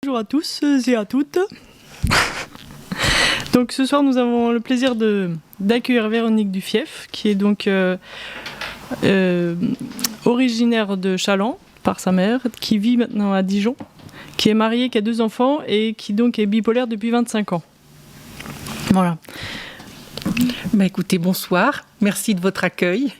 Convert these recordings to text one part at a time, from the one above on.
bonjour à tous et à toutes. Donc ce soir nous avons le plaisir d'accueillir Véronique Dufief, qui est donc originaire de Challans par sa mère, qui vit maintenant à Dijon, qui est mariée, qui a 2 enfants et qui donc est bipolaire depuis 25 ans. Voilà. Bah écoutez, bonsoir, merci de votre accueil.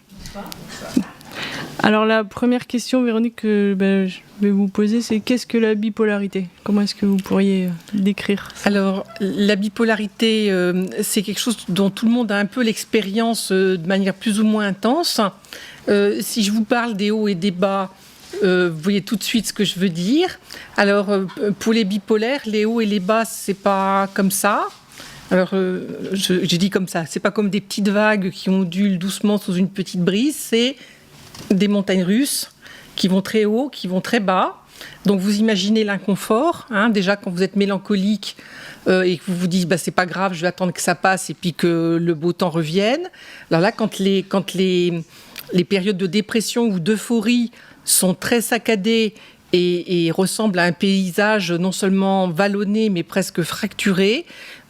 Alors la première question, Véronique, que je vais vous poser, c'est qu'est-ce que la bipolarité ? Comment est-ce que vous pourriez décrire ça ? Alors la bipolarité, c'est quelque chose dont tout le monde a un peu l'expérience de manière plus ou moins intense. Si je vous parle des hauts et des bas, vous voyez tout de suite ce que je veux dire. Alors pour les bipolaires, les hauts et les bas, c'est pas comme ça. Alors, j'ai dit comme ça, c'est pas comme des petites vagues qui ondulent doucement sous une petite brise, c'est des montagnes russes qui vont très haut, qui vont très bas. Donc, vous imaginez l'inconfort, déjà quand vous êtes mélancolique et que vous vous dites, c'est pas grave, je vais attendre que ça passe et puis que le beau temps revienne. Alors là, quand les périodes de dépression ou d'euphorie sont très saccadées et ressemble à un paysage non seulement vallonné mais presque fracturé,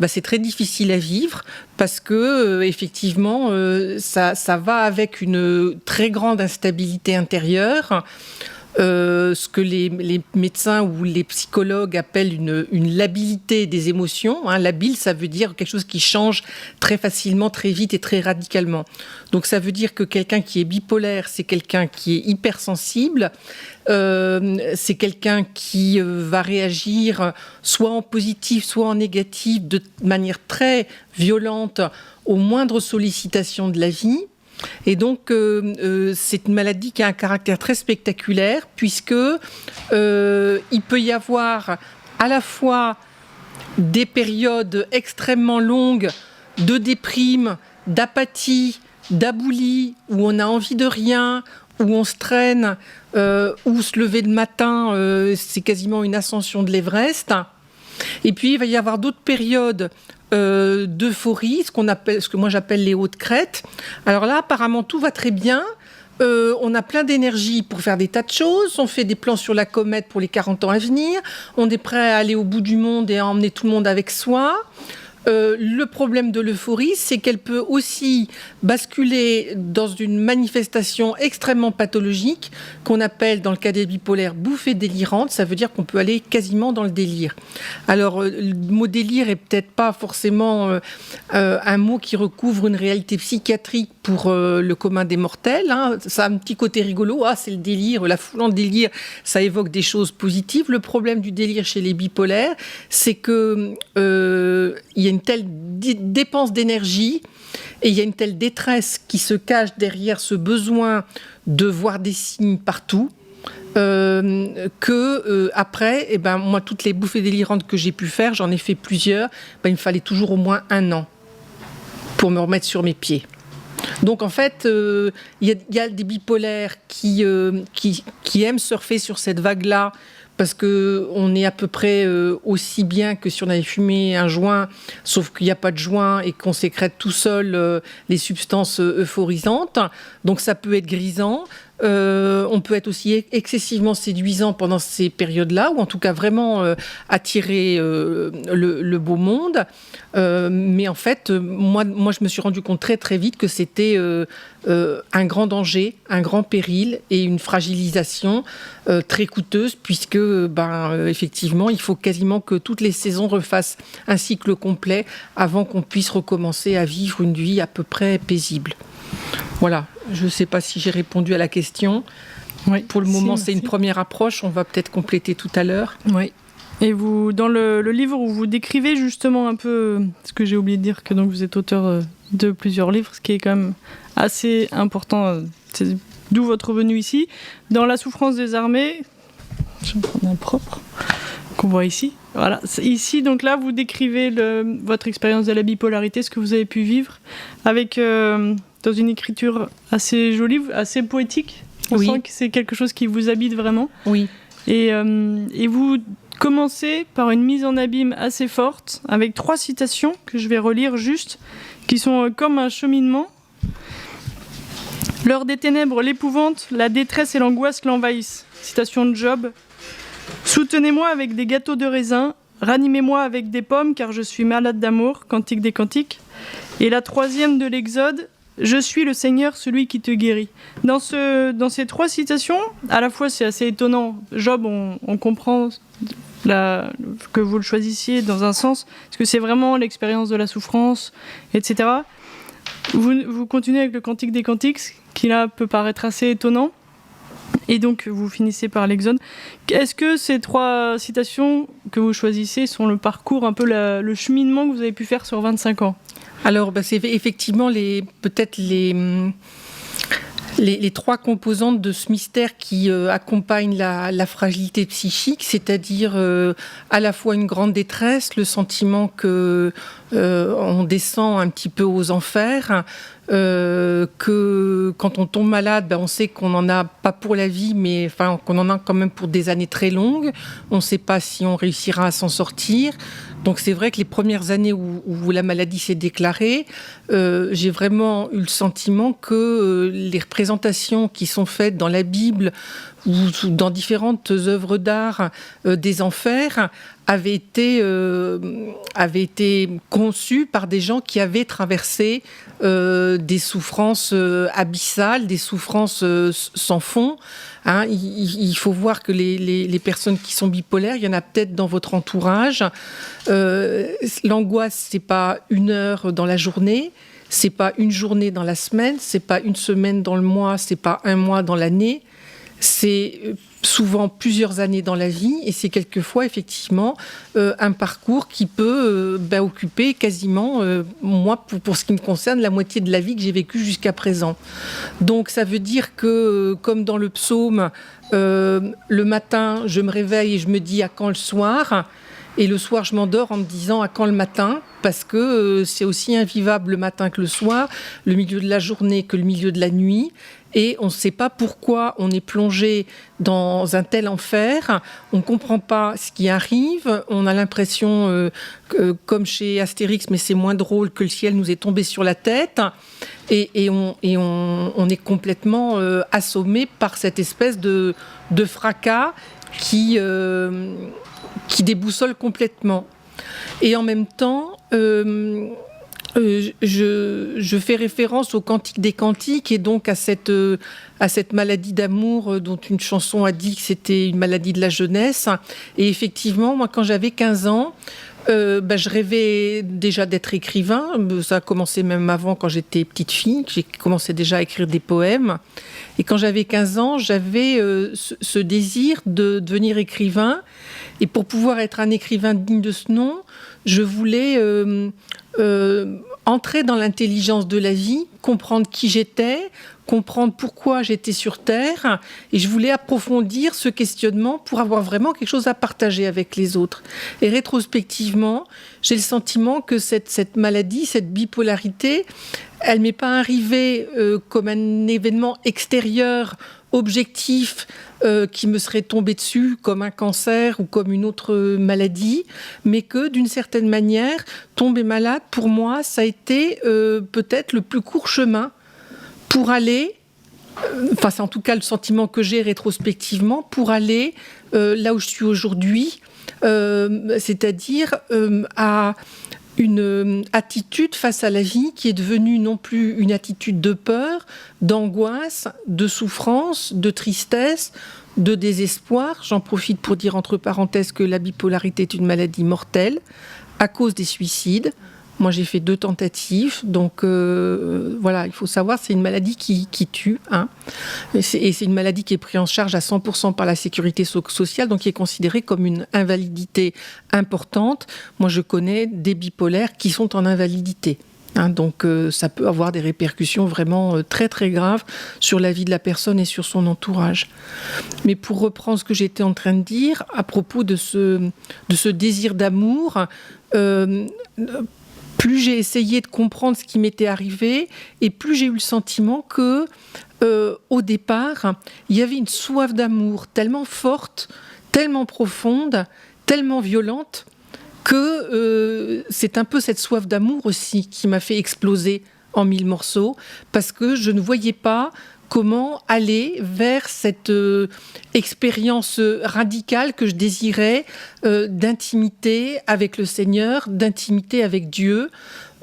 c'est très difficile à vivre parce que effectivement ça va avec une très grande instabilité intérieure, ce que les médecins ou les psychologues appellent une labilité des émotions. Labile, ça veut dire quelque chose qui change très facilement, très vite et très radicalement. Donc ça veut dire que quelqu'un qui est bipolaire, c'est quelqu'un qui est hypersensible, c'est quelqu'un qui va réagir soit en positif, soit en négatif, de manière très violente aux moindres sollicitations de la vie. Et donc, c'est une maladie qui a un caractère très spectaculaire, puisque il peut y avoir à la fois des périodes extrêmement longues de déprime, d'apathie, d'aboulie, où on a envie de rien, où on se traîne, où se lever le matin, c'est quasiment une ascension de l'Everest. Et puis, il va y avoir d'autres périodes d'euphorie, ce que moi j'appelle les hautes crêtes. Alors là, apparemment, tout va très bien. On a plein d'énergie pour faire des tas de choses. On fait des plans sur la comète pour les 40 ans à venir. On est prêt à aller au bout du monde et à emmener tout le monde avec soi. Le problème de l'euphorie, c'est qu'elle peut aussi basculer dans une manifestation extrêmement pathologique qu'on appelle, dans le cas des bipolaires, bouffée délirante. Ça veut dire qu'on peut aller quasiment dans le délire. Alors, le mot délire est peut-être pas forcément un mot qui recouvre une réalité psychiatrique pour le commun des mortels. Ça a un petit côté rigolo. C'est le délire, la foule en délire, ça évoque des choses positives. Le problème du délire chez les bipolaires, c'est que il y a une telle dépense d'énergie et il y a une telle détresse qui se cache derrière ce besoin de voir des signes partout que après, moi, toutes les bouffées délirantes que j'ai pu faire, j'en ai fait plusieurs, il me fallait toujours au moins 1 an pour me remettre sur mes pieds. Donc en fait, il y a des bipolaires qui aiment surfer sur cette vague-là, parce qu'on est à peu près aussi bien que si on avait fumé un joint, sauf qu'il n'y a pas de joint et qu'on sécrète tout seul les substances euphorisantes. Donc ça peut être grisant. On peut être aussi excessivement séduisant pendant ces périodes-là, ou en tout cas vraiment attirer le beau monde. Mais en fait, moi, je me suis rendu compte très très vite que c'était un grand danger, un grand péril et une fragilisation très coûteuse, puisque effectivement, il faut quasiment que toutes les saisons refassent un cycle complet avant qu'on puisse recommencer à vivre une vie à peu près paisible. Voilà, je ne sais pas si j'ai répondu à la question. Oui, pour le moment, c'est une première approche. On va peut-être compléter tout à l'heure. Oui. Et vous, dans le livre où vous décrivez justement un peu ce que j'ai oublié de dire, que donc vous êtes auteur de plusieurs livres, ce qui est quand même assez important, c'est d'où votre venue ici. Dans La souffrance des armées, je vais prendre un propre, qu'on voit ici. Voilà. Ici, donc là, vous décrivez votre expérience de la bipolarité, ce que vous avez pu vivre, avec dans une écriture assez jolie, assez poétique. On sent que c'est quelque chose qui vous habite vraiment. Oui. Et vous commencez par une mise en abîme assez forte, avec 3 citations que je vais relire juste, qui sont comme un cheminement. L'heure des ténèbres, l'épouvante, la détresse et l'angoisse l'envahissent. Citation de Job. Soutenez-moi avec des gâteaux de raisin, ranimez-moi avec des pommes car je suis malade d'amour, Cantique des Cantiques. Et la troisième de l'Exode, je suis le Seigneur, celui qui te guérit. Dans ces 3 citations, à la fois c'est assez étonnant. Job, on comprend que vous le choisissiez dans un sens, parce que c'est vraiment l'expérience de la souffrance, etc. Vous continuez avec le Cantique des Cantiques, qui là peut paraître assez étonnant. Et donc vous finissez par l'Exode. Est-ce que ces 3 citations que vous choisissez sont le parcours, un peu le cheminement que vous avez pu faire sur 25 ans ? Alors, c'est effectivement peut-être les 3 composantes de ce mystère qui accompagnent la fragilité psychique, c'est-à-dire à la fois une grande détresse, le sentiment que on descend un petit peu aux enfers, que quand on tombe malade, on sait qu'on n'en a pas pour la vie, mais enfin qu'on en a quand même pour des années très longues. On ne sait pas si on réussira à s'en sortir. Donc c'est vrai que les premières années où la maladie s'est déclarée, j'ai vraiment eu le sentiment que les représentations qui sont faites dans la Bible ou dans différentes œuvres d'art des enfers avaient été conçues par des gens qui avaient traversé des souffrances abyssales, des souffrances sans fond. Hein, il faut voir que les personnes qui sont bipolaires, il y en a peut-être dans votre entourage. L'angoisse, c'est pas 1 heure dans la journée, c'est pas 1 journée dans la semaine, c'est pas 1 semaine dans le mois, c'est pas 1 mois dans l'année. C'est souvent plusieurs années dans la vie et c'est quelquefois effectivement un parcours qui peut occuper quasiment, moi pour ce qui me concerne, la moitié de la vie que j'ai vécue jusqu'à présent. Donc ça veut dire que comme dans le psaume, le matin je me réveille et je me dis à quand le soir, et le soir je m'endors en me disant à quand le matin, parce que c'est aussi invivable le matin que le soir, le milieu de la journée que le milieu de la nuit. Et on ne sait pas pourquoi on est plongé dans un tel enfer, on ne comprend pas ce qui arrive, on a l'impression, comme chez Astérix, mais c'est moins drôle, que le ciel nous est tombé sur la tête, et on est complètement assommé par cette espèce de fracas qui déboussole complètement. Et en même temps, je fais référence au Cantique des Cantiques et donc à cette maladie d'amour dont une chanson a dit que c'était une maladie de la jeunesse. Et effectivement, moi, quand j'avais 15 ans, je rêvais déjà d'être écrivain. Ça a commencé même avant, quand j'étais petite fille. J'ai commencé déjà à écrire des poèmes. Et quand j'avais 15 ans, j'avais ce désir de devenir écrivain. Et pour pouvoir être un écrivain digne de ce nom, je voulais entrer dans l'intelligence de la vie, comprendre qui j'étais, comprendre pourquoi j'étais sur Terre, et je voulais approfondir ce questionnement pour avoir vraiment quelque chose à partager avec les autres. Et rétrospectivement, j'ai le sentiment que cette maladie, cette bipolarité, elle m'est pas arrivée comme un événement extérieur, objectif, qui me serait tombé dessus comme un cancer ou comme une autre maladie, mais que d'une certaine manière, tomber malade, pour moi, ça a été peut-être le plus court chemin pour aller, c'est en tout cas le sentiment que j'ai rétrospectivement, pour aller là où je suis aujourd'hui, c'est-à-dire à une attitude face à la vie qui est devenue non plus une attitude de peur, d'angoisse, de souffrance, de tristesse, de désespoir. J'en profite pour dire entre parenthèses que la bipolarité est une maladie mortelle à cause des suicides. Moi, j'ai fait 2 tentatives, donc voilà, il faut savoir, c'est une maladie qui tue. Hein. Et c'est une maladie qui est prise en charge à 100% par la sécurité sociale, donc qui est considérée comme une invalidité importante. Moi, je connais des bipolaires qui sont en invalidité. Hein, donc ça peut avoir des répercussions vraiment très très graves sur la vie de la personne et sur son entourage. Mais pour reprendre ce que j'étais en train de dire à propos de ce désir d'amour, plus j'ai essayé de comprendre ce qui m'était arrivé, et plus j'ai eu le sentiment que, au départ, il y avait une soif d'amour tellement forte, tellement profonde, tellement violente, que c'est un peu cette soif d'amour aussi qui m'a fait exploser en 1000 morceaux, parce que je ne voyais pas comment aller vers cette expérience radicale que je désirais d'intimité avec le Seigneur, d'intimité avec Dieu.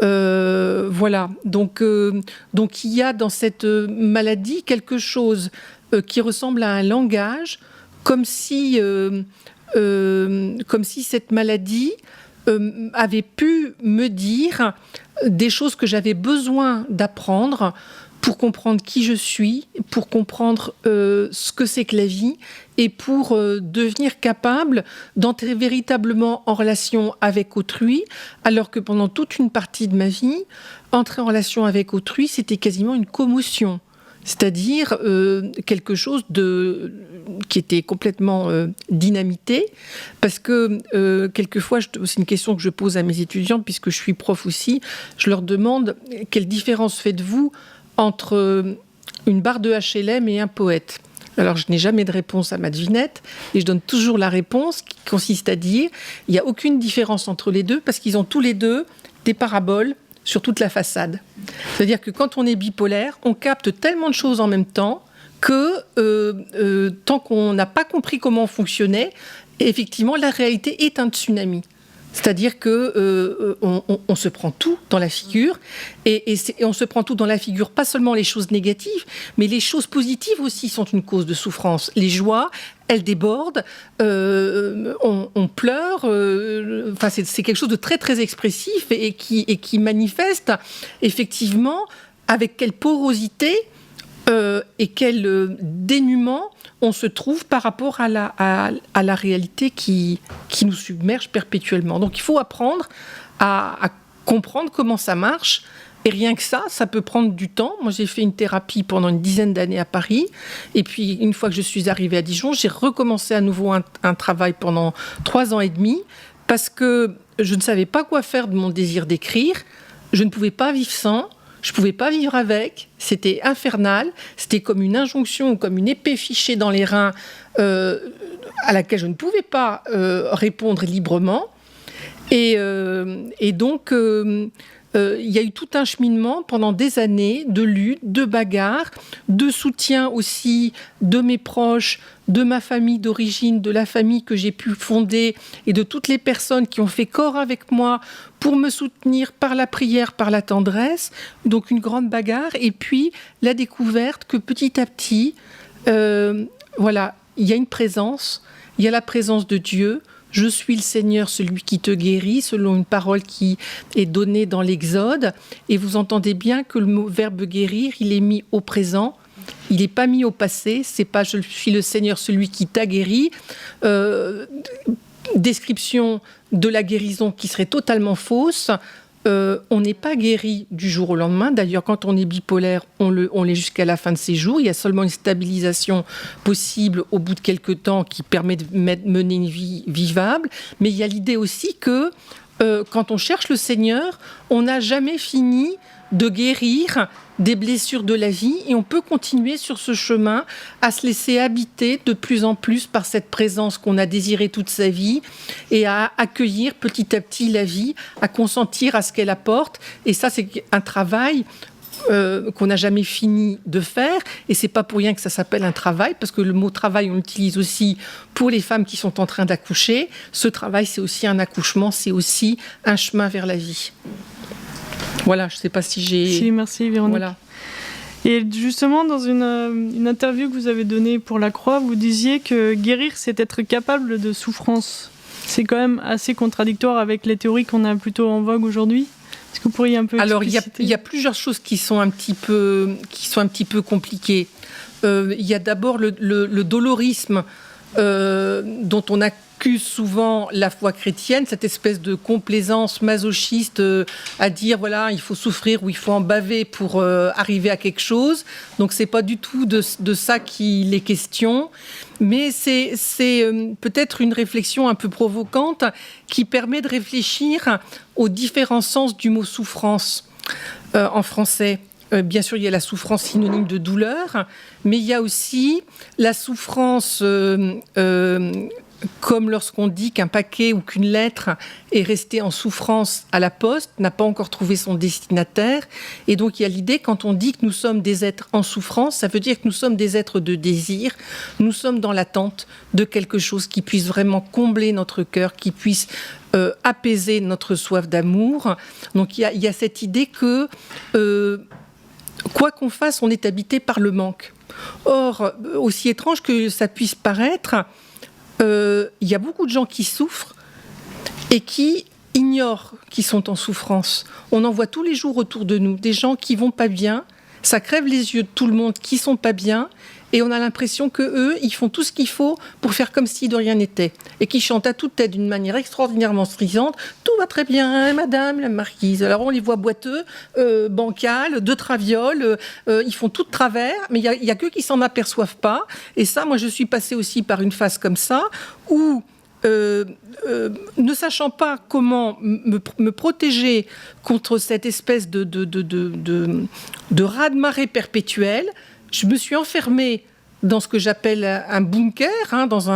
Voilà. Donc il y a dans cette maladie quelque chose qui ressemble à un langage, comme si cette maladie avait pu me dire des choses que j'avais besoin d'apprendre pour comprendre qui je suis, pour comprendre ce que c'est que la vie et pour devenir capable d'entrer véritablement en relation avec autrui, alors que pendant toute une partie de ma vie, entrer en relation avec autrui, c'était quasiment une commotion. C'est-à-dire quelque chose qui était complètement dynamité, parce que quelquefois, c'est une question que je pose à mes étudiants, puisque je suis prof aussi, je leur demande quelle différence faites-vous entre une barre de HLM et un poète. Alors, je n'ai jamais de réponse à ma devinette, et je donne toujours la réponse qui consiste à dire il n'y a aucune différence entre les deux, parce qu'ils ont tous les deux des paraboles sur toute la façade. C'est-à-dire que quand on est bipolaire, on capte tellement de choses en même temps que tant qu'on n'a pas compris comment on fonctionnait, effectivement, la réalité est un tsunami. C'est-à-dire que on se prend tout dans la figure, et on se prend tout dans la figure, pas seulement les choses négatives, mais les choses positives aussi sont une cause de souffrance. Les joies, elles débordent, on pleure, enfin c'est quelque chose de très très expressif et qui manifeste effectivement avec quelle porosité et quel dénuement on se trouve par rapport à la réalité qui nous submerge perpétuellement. Donc il faut apprendre à comprendre comment ça marche. Et rien que ça peut prendre du temps. Moi, j'ai fait une thérapie pendant une dizaine d'années à Paris. Et puis, une fois que je suis arrivée à Dijon, j'ai recommencé à nouveau un travail pendant 3 ans et demi parce que je ne savais pas quoi faire de mon désir d'écrire. Je ne pouvais pas vivre sans. Je ne pouvais pas vivre avec, c'était infernal, c'était comme une injonction ou comme une épée fichée dans les reins à laquelle je ne pouvais pas répondre librement. Et donc, il y a eu tout un cheminement pendant des années de lutte, de bagarre, de soutien aussi de mes proches, de ma famille d'origine, de la famille que j'ai pu fonder et de toutes les personnes qui ont fait corps avec moi pour me soutenir par la prière, par la tendresse. Donc une grande bagarre et puis la découverte que petit à petit, voilà, il y a une présence, il y a la présence de Dieu. Je suis le Seigneur, celui qui te guérit, selon une parole qui est donnée dans l'Exode. Et vous entendez bien que le verbe guérir, il est mis au présent. Il n'est pas mis au passé. C'est pas je suis le Seigneur, celui qui t'a guéri. Description de la guérison qui serait totalement fausse. On n'est pas guéri du jour au lendemain. D'ailleurs, quand on est bipolaire, on l'est jusqu'à la fin de ses jours. Il y a seulement une stabilisation possible au bout de quelques temps qui permet de mener une vie vivable. Mais il y a l'idée aussi que quand on cherche le Seigneur, on n'a jamais fini de guérir des blessures de la vie et on peut continuer sur ce chemin à se laisser habiter de plus en plus par cette présence qu'on a désirée toute sa vie et à accueillir petit à petit la vie, à consentir à ce qu'elle apporte. Et ça, c'est un travail qu'on n'a jamais fini de faire, et c'est pas pour rien que ça s'appelle un travail, parce que le mot travail, on l'utilise aussi pour les femmes qui sont en train d'accoucher. Ce travail, c'est aussi un accouchement, c'est aussi un chemin vers la vie. Voilà, je ne sais pas si j'ai... Si, merci Véronique. Voilà. Et justement, dans une interview que vous avez donnée pour La Croix, vous disiez que guérir, c'est être capable de souffrance. C'est quand même assez contradictoire avec les théories qu'on a plutôt en vogue aujourd'hui. Est-ce que vous pourriez un peu Alors, expliciter ? il y a plusieurs choses qui sont un petit peu compliquées. Il y a d'abord le dolorisme dont on accuse souvent la foi chrétienne, cette espèce de complaisance masochiste à dire voilà, il faut souffrir ou il faut en baver pour arriver à quelque chose. Donc c'est pas du tout de ça qu'il est question, mais c'est peut-être une réflexion un peu provocante qui permet de réfléchir aux différents sens du mot souffrance en français. Bien sûr, il y a la souffrance synonyme de douleur, mais il y a aussi la souffrance comme lorsqu'on dit qu'un paquet ou qu'une lettre est restée en souffrance à la poste, n'a pas encore trouvé son destinataire. Et donc il y a l'idée, quand on dit que nous sommes des êtres en souffrance, ça veut dire que nous sommes des êtres de désir, nous sommes dans l'attente de quelque chose qui puisse vraiment combler notre cœur, qui puisse apaiser notre soif d'amour. Donc il y a cette idée que, quoi qu'on fasse, on est habité par le manque. Or, aussi étrange que ça puisse paraître, il y a beaucoup de gens qui souffrent et qui ignorent qu'ils sont en souffrance. On en voit tous les jours autour de nous, des gens qui vont pas bien, ça crève les yeux de tout le monde qui sont pas bien, et on a l'impression que eux, ils font tout ce qu'il faut pour faire comme si de rien n'était, et qui chantent à toute tête d'une manière extraordinairement stridente. Tout va très bien, madame la marquise. Alors on les voit boiteux, bancals, de traviole, ils font tout de travers, mais il y a qu'eux qui s'en aperçoivent pas. Et ça, moi, je suis passée aussi par une phase comme ça, où ne sachant pas comment me protéger contre cette espèce de raz-de-marée perpétuel, je me suis enfermée dans ce que j'appelle un bunker, dans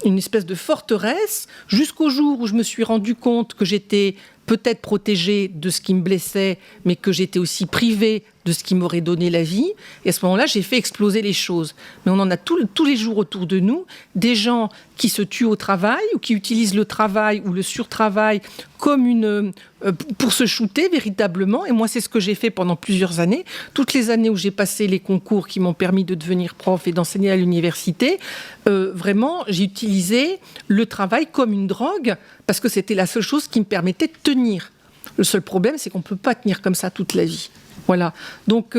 une espèce de forteresse, jusqu'au jour où je me suis rendu compte que j'étais peut-être protégée de ce qui me blessait, mais que j'étais aussi privée de ce qui m'aurait donné la vie. Et à ce moment-là, j'ai fait exploser les choses. Mais on en a tous les jours autour de nous, des gens qui se tuent au travail ou qui utilisent le travail ou le surtravail comme pour se shooter véritablement. Et moi, c'est ce que j'ai fait pendant plusieurs années. Toutes les années où j'ai passé les concours qui m'ont permis de devenir prof et d'enseigner à l'université, vraiment, j'ai utilisé le travail comme une drogue parce que c'était la seule chose qui me permettait de tenir. Le seul problème, c'est qu'on ne peut pas tenir comme ça toute la vie. Voilà. Donc,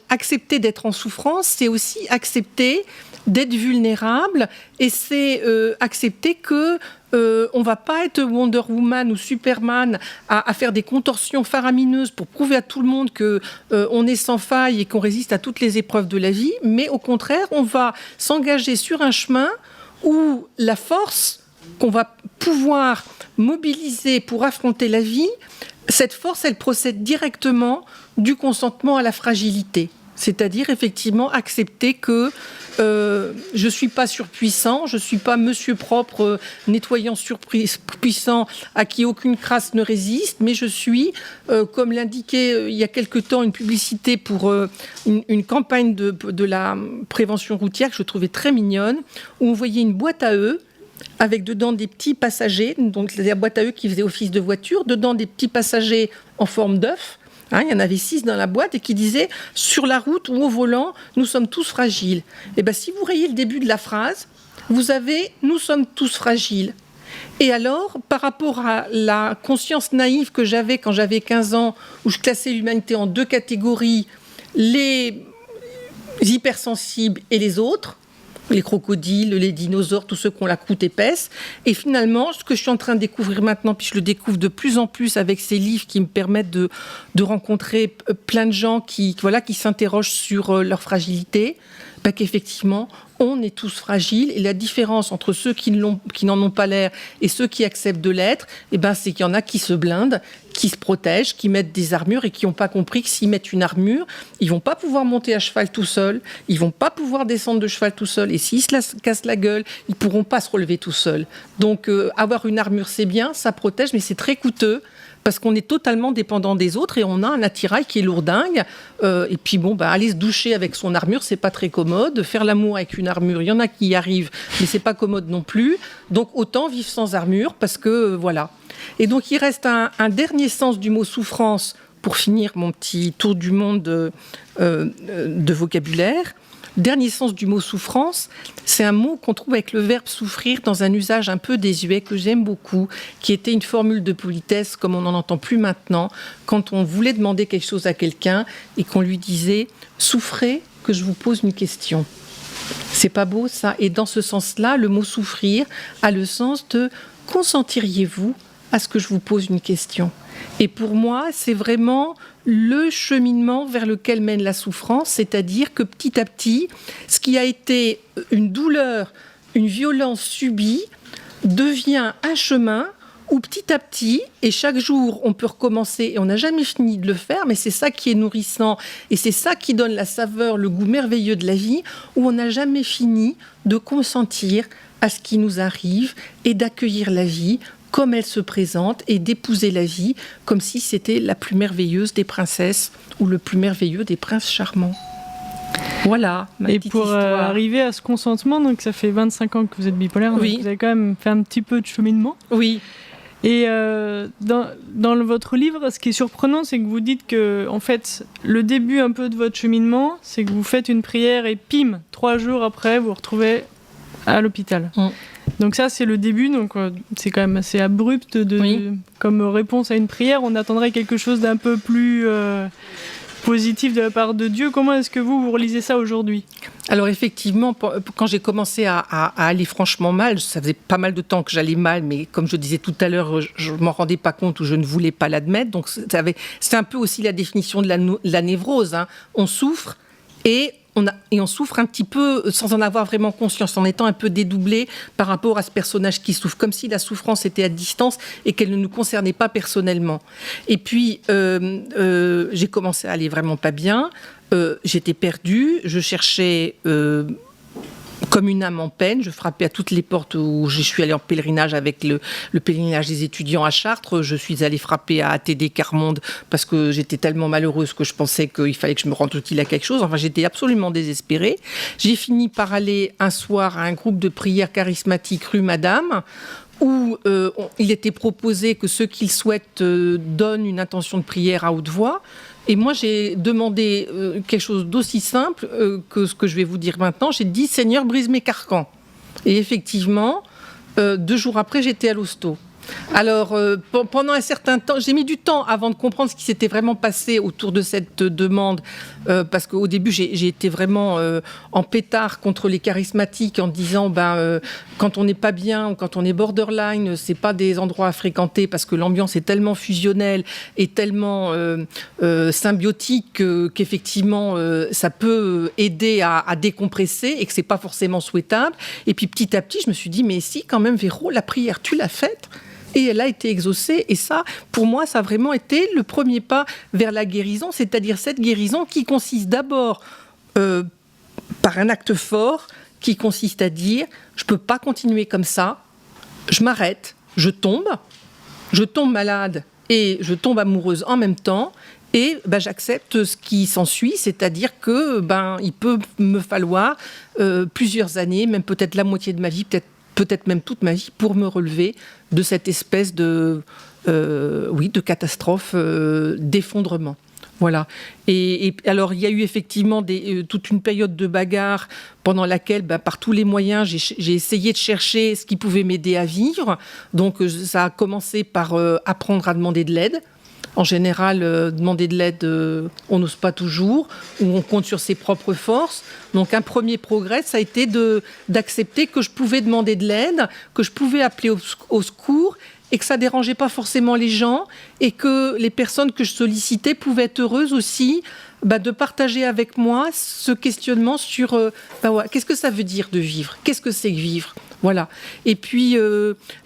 accepter d'être en souffrance, c'est aussi accepter d'être vulnérable, et c'est accepter que on va pas être Wonder Woman ou Superman à faire des contorsions faramineuses pour prouver à tout le monde que on est sans faille et qu'on résiste à toutes les épreuves de la vie, mais au contraire, on va s'engager sur un chemin où la force qu'on va pouvoir mobiliser pour affronter la vie, cette force, elle procède directement du consentement à la fragilité. C'est-à-dire, effectivement, accepter que je ne suis pas surpuissant, je ne suis pas monsieur propre, nettoyant surpuissant à qui aucune crasse ne résiste, mais je suis, comme l'indiquait il y a quelque temps une publicité pour une campagne de la prévention routière que je trouvais très mignonne, où on voyait une boîte à œufs, avec dedans des petits passagers, donc la boîte à eux qui faisait office de voiture, dedans des petits passagers en forme d'œuf. Il y en avait 6 dans la boîte et qui disaient « Sur la route ou au volant, nous sommes tous fragiles ». Et bien, si vous rayez le début de la phrase, vous avez « Nous sommes tous fragiles ». Et alors, par rapport à la conscience naïve que j'avais quand j'avais 15 ans, où je classais l'humanité en 2 catégories, les hypersensibles et les autres, les crocodiles, les dinosaures, tous ceux qui ont la croûte épaisse. Et finalement, ce que je suis en train de découvrir maintenant, puis je le découvre de plus en plus avec ces livres qui me permettent de rencontrer plein de gens qui s'interrogent sur leur fragilité, qu'effectivement, on est tous fragiles. Et la différence entre ceux qui n'en ont pas l'air et ceux qui acceptent de l'être, c'est qu'il y en a qui se blindent, qui se protègent, qui mettent des armures et qui n'ont pas compris que s'ils mettent une armure, ils vont pas pouvoir monter à cheval tout seuls, ils vont pas pouvoir descendre de cheval tout seuls, et s'ils se cassent la gueule, ils pourront pas se relever tout seuls. Donc avoir une armure, c'est bien, ça protège, mais c'est très coûteux, parce qu'on est totalement dépendant des autres et on a un attirail qui est lourdingue. Et puis aller se doucher avec son armure, c'est pas très commode. Faire l'amour avec une armure, il y en a qui y arrivent, mais c'est pas commode non plus. Donc autant vivre sans armure, parce que voilà. Et donc il reste un dernier sens du mot souffrance pour finir mon petit tour du monde de vocabulaire. Dernier sens du mot souffrance, c'est un mot qu'on trouve avec le verbe souffrir dans un usage un peu désuet que j'aime beaucoup, qui était une formule de politesse comme on n'en entend plus maintenant, quand on voulait demander quelque chose à quelqu'un et qu'on lui disait « souffrez que je vous pose une question ». C'est pas beau ça? Et dans ce sens-là, le mot souffrir a le sens de « consentiriez-vous à ce que je vous pose une question ?» Et pour moi, c'est vraiment le cheminement vers lequel mène la souffrance, c'est-à-dire que petit à petit, ce qui a été une douleur, une violence subie, devient un chemin où petit à petit, et chaque jour, on peut recommencer, et on n'a jamais fini de le faire, mais c'est ça qui est nourrissant, et c'est ça qui donne la saveur, le goût merveilleux de la vie, où on n'a jamais fini de consentir à ce qui nous arrive, et d'accueillir la vie comme elle se présente, et d'épouser la vie comme si c'était la plus merveilleuse des princesses, ou le plus merveilleux des princes charmants. Voilà, ma petite histoire. Et pour arriver à ce consentement, donc ça fait 25 ans que vous êtes bipolaire, donc vous avez quand même fait un petit peu de cheminement. Oui. Et dans votre livre, ce qui est surprenant, c'est que vous dites que, en fait, le début un peu de votre cheminement, c'est que vous faites une prière et pim, 3 jours après, vous vous retrouvez à l'hôpital. Donc ça, c'est le début, donc c'est quand même assez abrupt comme réponse à une prière. On attendrait quelque chose d'un peu plus positif de la part de Dieu. Comment est-ce que vous relisez ça aujourd'hui ? Alors effectivement, quand j'ai commencé à aller franchement mal, ça faisait pas mal de temps que j'allais mal, mais comme je disais tout à l'heure, je m'en rendais pas compte ou je ne voulais pas l'admettre. Donc c'est un peu aussi la définition de la névrose. Hein. On souffre et on souffre un petit peu sans en avoir vraiment conscience, en étant un peu dédoublé par rapport à ce personnage qui souffre, comme si la souffrance était à distance et qu'elle ne nous concernait pas personnellement. Et puis, j'ai commencé à aller vraiment pas bien. J'étais perdue, je cherchais comme une âme en peine. Je frappais à toutes les portes où je suis allée en pèlerinage avec le pèlerinage des étudiants à Chartres. Je suis allée frapper à ATD Carmonde parce que j'étais tellement malheureuse que je pensais qu'il fallait que je me rende utile à quelque chose. Enfin, j'étais absolument désespérée. J'ai fini par aller un soir à un groupe de prière charismatique rue Madame, où il était proposé que ceux qui le souhaitent donnent une intention de prière à haute voix. Et moi, j'ai demandé quelque chose d'aussi simple que ce que je vais vous dire maintenant. J'ai dit « Seigneur, brise mes carcans ». Et effectivement, 2 jours après, j'étais à l'hosto. Alors, pendant un certain temps, j'ai mis du temps avant de comprendre ce qui s'était vraiment passé autour de cette demande, parce qu'au début, j'ai été vraiment en pétard contre les charismatiques en disant, quand on n'est pas bien ou quand on est borderline, c'est pas des endroits à fréquenter parce que l'ambiance est tellement fusionnelle et tellement symbiotique qu'effectivement, ça peut aider à décompresser et que c'est pas forcément souhaitable. Et puis petit à petit, je me suis dit, mais si, quand même, Véro, la prière, tu l'as faite ? Et elle a été exaucée. Et ça, pour moi, ça a vraiment été le premier pas vers la guérison, c'est-à-dire cette guérison qui consiste d'abord par un acte fort, qui consiste à dire, je ne peux pas continuer comme ça, je m'arrête, je tombe malade et je tombe amoureuse en même temps. Et j'accepte ce qui s'ensuit, c'est-à-dire que il peut me falloir plusieurs années, même peut-être la moitié de ma vie, peut-être même toute ma vie, pour me relever de cette espèce de catastrophe, d'effondrement. Voilà. Et alors, il y a eu effectivement toute une période de bagarre pendant laquelle, par tous les moyens, j'ai essayé de chercher ce qui pouvait m'aider à vivre. Donc, ça a commencé par apprendre à demander de l'aide. En général, demander de l'aide, on n'ose pas toujours, ou on compte sur ses propres forces. Donc un premier progrès, ça a été d'accepter que je pouvais demander de l'aide, que je pouvais appeler au secours, et que ça ne dérangeait pas forcément les gens, et que les personnes que je sollicitais pouvaient être heureuses aussi de partager avec moi ce questionnement sur qu'est-ce que ça veut dire de vivre ? Qu'est-ce que c'est que vivre ? Voilà. Et puis,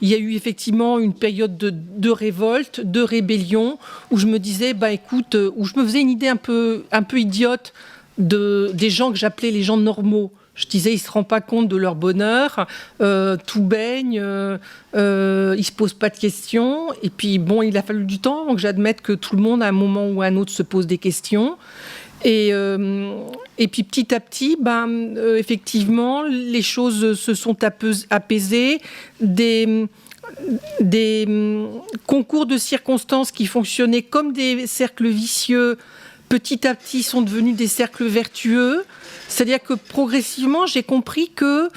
il y a eu effectivement une période de révolte, de rébellion, où je me disais, écoute, où je me faisais une idée un peu idiote des gens que j'appelais les gens normaux. Je disais, ils ne se rendent pas compte de leur bonheur, tout baigne, ils ne se posent pas de questions. Et puis, il a fallu du temps avant que j'admette que tout le monde, à un moment ou à un autre, se pose des questions. Et puis petit à petit, effectivement, les choses se sont apaisées. Des concours de circonstances qui fonctionnaient comme des cercles vicieux, petit à petit, sont devenus des cercles vertueux. C'est-à-dire que progressivement, j'ai compris que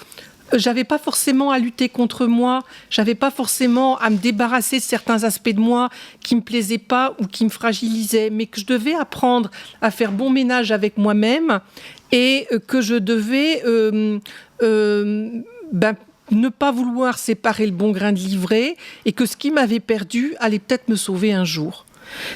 j'avais pas forcément à lutter contre moi, j'avais pas forcément à me débarrasser de certains aspects de moi qui me plaisaient pas ou qui me fragilisaient, mais que je devais apprendre à faire bon ménage avec moi-même et que je devais ne pas vouloir séparer le bon grain de l'ivraie et que ce qui m'avait perdu allait peut-être me sauver un jour.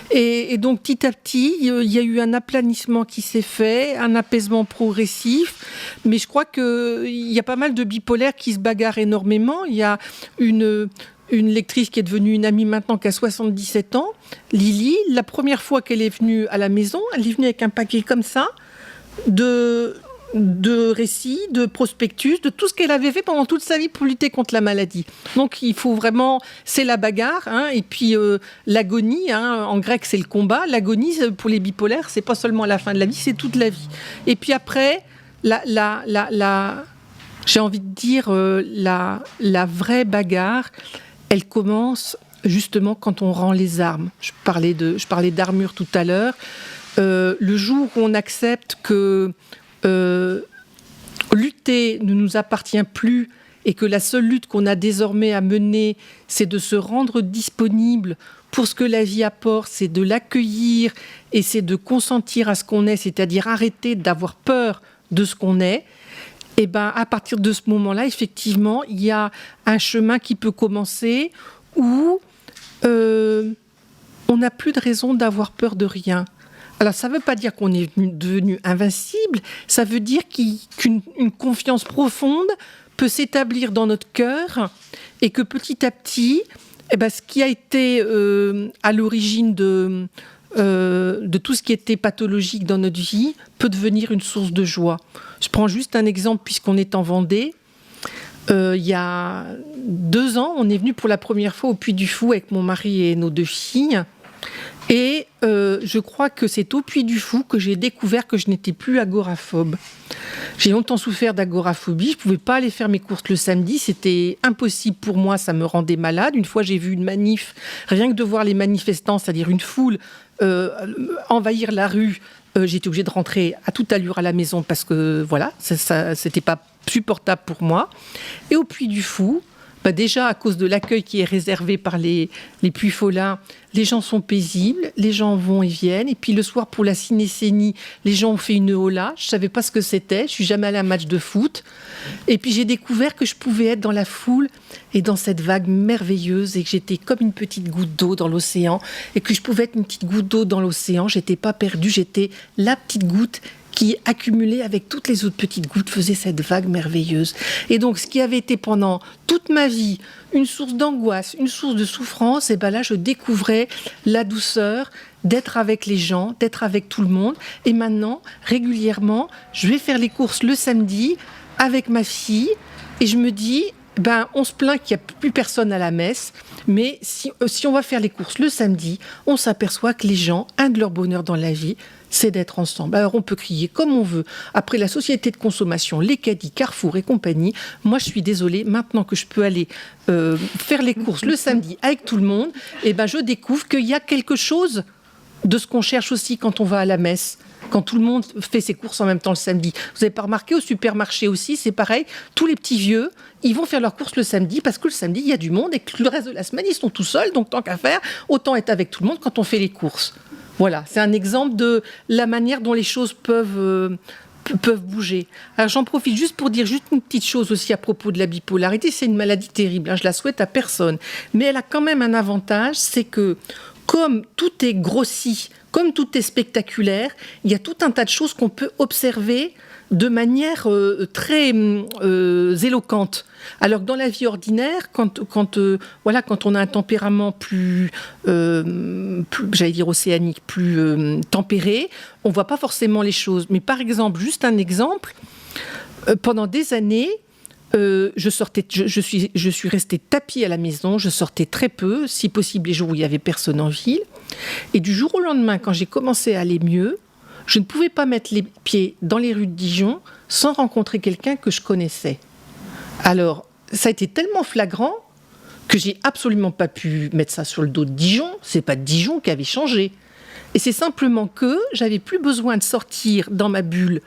Et donc petit à petit, il y a eu un aplanissement qui s'est fait, un apaisement progressif, mais je crois qu'il y a pas mal de bipolaires qui se bagarrent énormément. Il y a une une lectrice qui est devenue une amie maintenant qui a 77 ans, Lily, la première fois qu'elle est venue à la maison, elle est venue avec un paquet comme ça de récits, de prospectus, de tout ce qu'elle avait fait pendant toute sa vie pour lutter contre la maladie. Donc il faut vraiment, c'est la bagarre, et puis l'agonie, en grec c'est le combat, l'agonie pour les bipolaires, c'est pas seulement la fin de la vie, c'est toute la vie. Et puis après, j'ai envie de dire, la vraie bagarre, elle commence justement quand on rend les armes. Je parlais d'armure tout à l'heure. Le jour où on accepte que lutter ne nous appartient plus et que la seule lutte qu'on a désormais à mener, c'est de se rendre disponible pour ce que la vie apporte, c'est de l'accueillir et c'est de consentir à ce qu'on est, c'est-à-dire arrêter d'avoir peur de ce qu'on est. Et ben, à partir de ce moment-là, effectivement, il y a un chemin qui peut commencer où on n'a plus de raison d'avoir peur de rien. Alors, ça ne veut pas dire qu'on est devenu invincible, ça veut dire qu'une confiance profonde peut s'établir dans notre cœur et que petit à petit, ce qui a été à l'origine de tout ce qui était pathologique dans notre vie peut devenir une source de joie. Je prends juste un exemple puisqu'on est en Vendée. Il y a 2 ans, on est venu pour la première fois au Puy du Fou avec mon mari et nos 2 filles. Et je crois que c'est au Puy du Fou que j'ai découvert que je n'étais plus agoraphobe. J'ai longtemps souffert d'agoraphobie, je ne pouvais pas aller faire mes courses le samedi, c'était impossible pour moi, ça me rendait malade. Une fois j'ai vu une manif, rien que de voir les manifestants, c'est-à-dire une foule envahir la rue, j'étais obligée de rentrer à toute allure à la maison parce que voilà, ça c'était pas supportable pour moi. Et au Puy du Fou, déjà à cause de l'accueil qui est réservé par les Puy-Folins, les gens sont paisibles, les gens vont et viennent. Et puis le soir pour la cinécénie, les gens ont fait une hola. Je savais pas ce que c'était. Je suis jamais allée à un match de foot. Et puis j'ai découvert que je pouvais être dans la foule et dans cette vague merveilleuse et que j'étais comme une petite goutte d'eau dans l'océan et que je pouvais être une petite goutte d'eau dans l'océan. J'étais pas perdue, j'étais la petite goutte qui, accumulée avec toutes les autres petites gouttes, faisait cette vague merveilleuse. Et donc, ce qui avait été pendant toute ma vie une source d'angoisse, une source de souffrance, et là, je découvrais la douceur d'être avec les gens, d'être avec tout le monde. Et maintenant, régulièrement, je vais faire les courses le samedi avec ma fille, et je me dis, on se plaint qu'il n'y a plus personne à la messe, mais si on va faire les courses le samedi, on s'aperçoit que les gens, un de leur bonheur dans la vie, c'est d'être ensemble. Alors on peut crier comme on veut. Après la société de consommation, les caddies, Carrefour et compagnie, moi je suis désolée, maintenant que je peux aller faire les courses le samedi avec tout le monde, je découvre qu'il y a quelque chose de ce qu'on cherche aussi quand on va à la messe. Quand tout le monde fait ses courses en même temps le samedi. Vous n'avez pas remarqué, au supermarché aussi, c'est pareil. Tous les petits vieux, ils vont faire leurs courses le samedi parce que le samedi, il y a du monde et que le reste de la semaine, ils sont tout seuls. Donc, tant qu'à faire, autant être avec tout le monde quand on fait les courses. Voilà, c'est un exemple de la manière dont les choses peuvent bouger. Alors, j'en profite juste pour dire juste une petite chose aussi à propos de la bipolarité. C'est une maladie terrible, je la souhaite à personne. Mais elle a quand même un avantage, c'est que comme tout est grossi, comme tout est spectaculaire, il y a tout un tas de choses qu'on peut observer de manière très éloquente. Alors que dans la vie ordinaire, quand on a un tempérament plus j'allais dire océanique, plus tempéré, on voit pas forcément les choses. Mais par exemple, juste un exemple, pendant des années, je suis restée tapie à la maison, je sortais très peu, si possible les jours où il y avait personne en ville. Et du jour au lendemain, quand j'ai commencé à aller mieux, je ne pouvais pas mettre les pieds dans les rues de Dijon sans rencontrer quelqu'un que je connaissais. Alors, ça a été tellement flagrant que j'ai absolument pas pu mettre ça sur le dos de Dijon. C'est pas Dijon qui avait changé. Et c'est simplement que j'avais plus besoin de sortir dans ma bulle,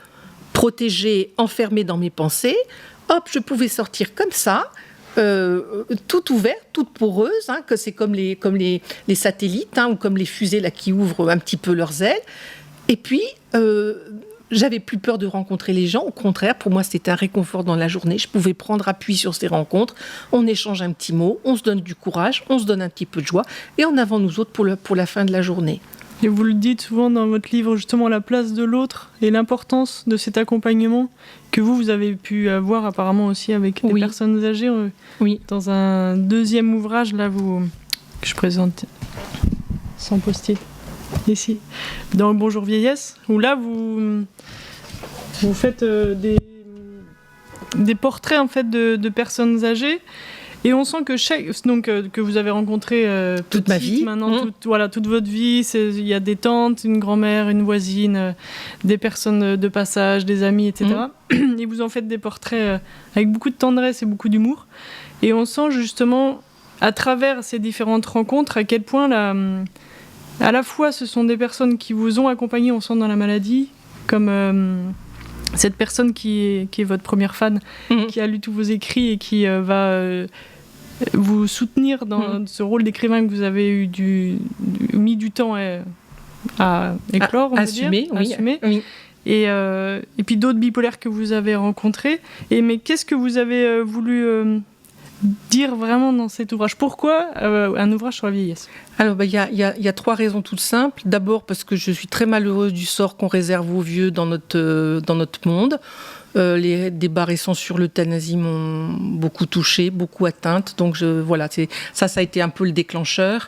protégée, enfermée dans mes pensées. Hop, je pouvais sortir comme ça, toute ouverte, toute poreuse, que c'est comme les satellites, ou comme les fusées là, qui ouvrent un petit peu leurs ailes. Et puis, j'avais plus peur de rencontrer les gens. Au contraire, pour moi, c'était un réconfort dans la journée. Je pouvais prendre appui sur ces rencontres. On échange un petit mot, on se donne du courage, on se donne un petit peu de joie. Et en avant nous autres pour la fin de la journée. Et vous le dites souvent dans votre livre, justement, la place de l'autre et l'importance de cet accompagnement que vous avez pu avoir apparemment aussi avec les personnes âgées. Oui. Dans un deuxième ouvrage, là, que je présente sans post-it, ici, dans Bonjour Vieillesse, où là, vous faites des portraits, en fait, de personnes âgées. Et on sent que que vous avez rencontré toute ma vie, maintenant, toute votre vie. Il y a des tantes, une grand-mère, une voisine, des personnes de passage, des amis, etc. Et vous en faites des portraits avec beaucoup de tendresse et beaucoup d'humour. Et on sent justement, à travers ces différentes rencontres, à quel point à la fois ce sont des personnes qui vous ont accompagné, on sent, dans la maladie, comme cette personne qui est votre première fan, qui a lu tous vos écrits et qui va vous soutenir dans ce rôle d'écrivain que vous avez mis du temps à éclore, assumer. Oui. Et puis d'autres bipolaires que vous avez rencontrés. Mais qu'est-ce que vous avez voulu dire vraiment dans cet ouvrage ? Pourquoi un ouvrage sur la vieillesse ? Alors, il y a 3 raisons toutes simples. D'abord, parce que je suis très malheureuse du sort qu'on réserve aux vieux dans notre monde. Les débats récents sur l'euthanasie m'ont beaucoup touchée, beaucoup atteinte. Donc, ça a été un peu le déclencheur.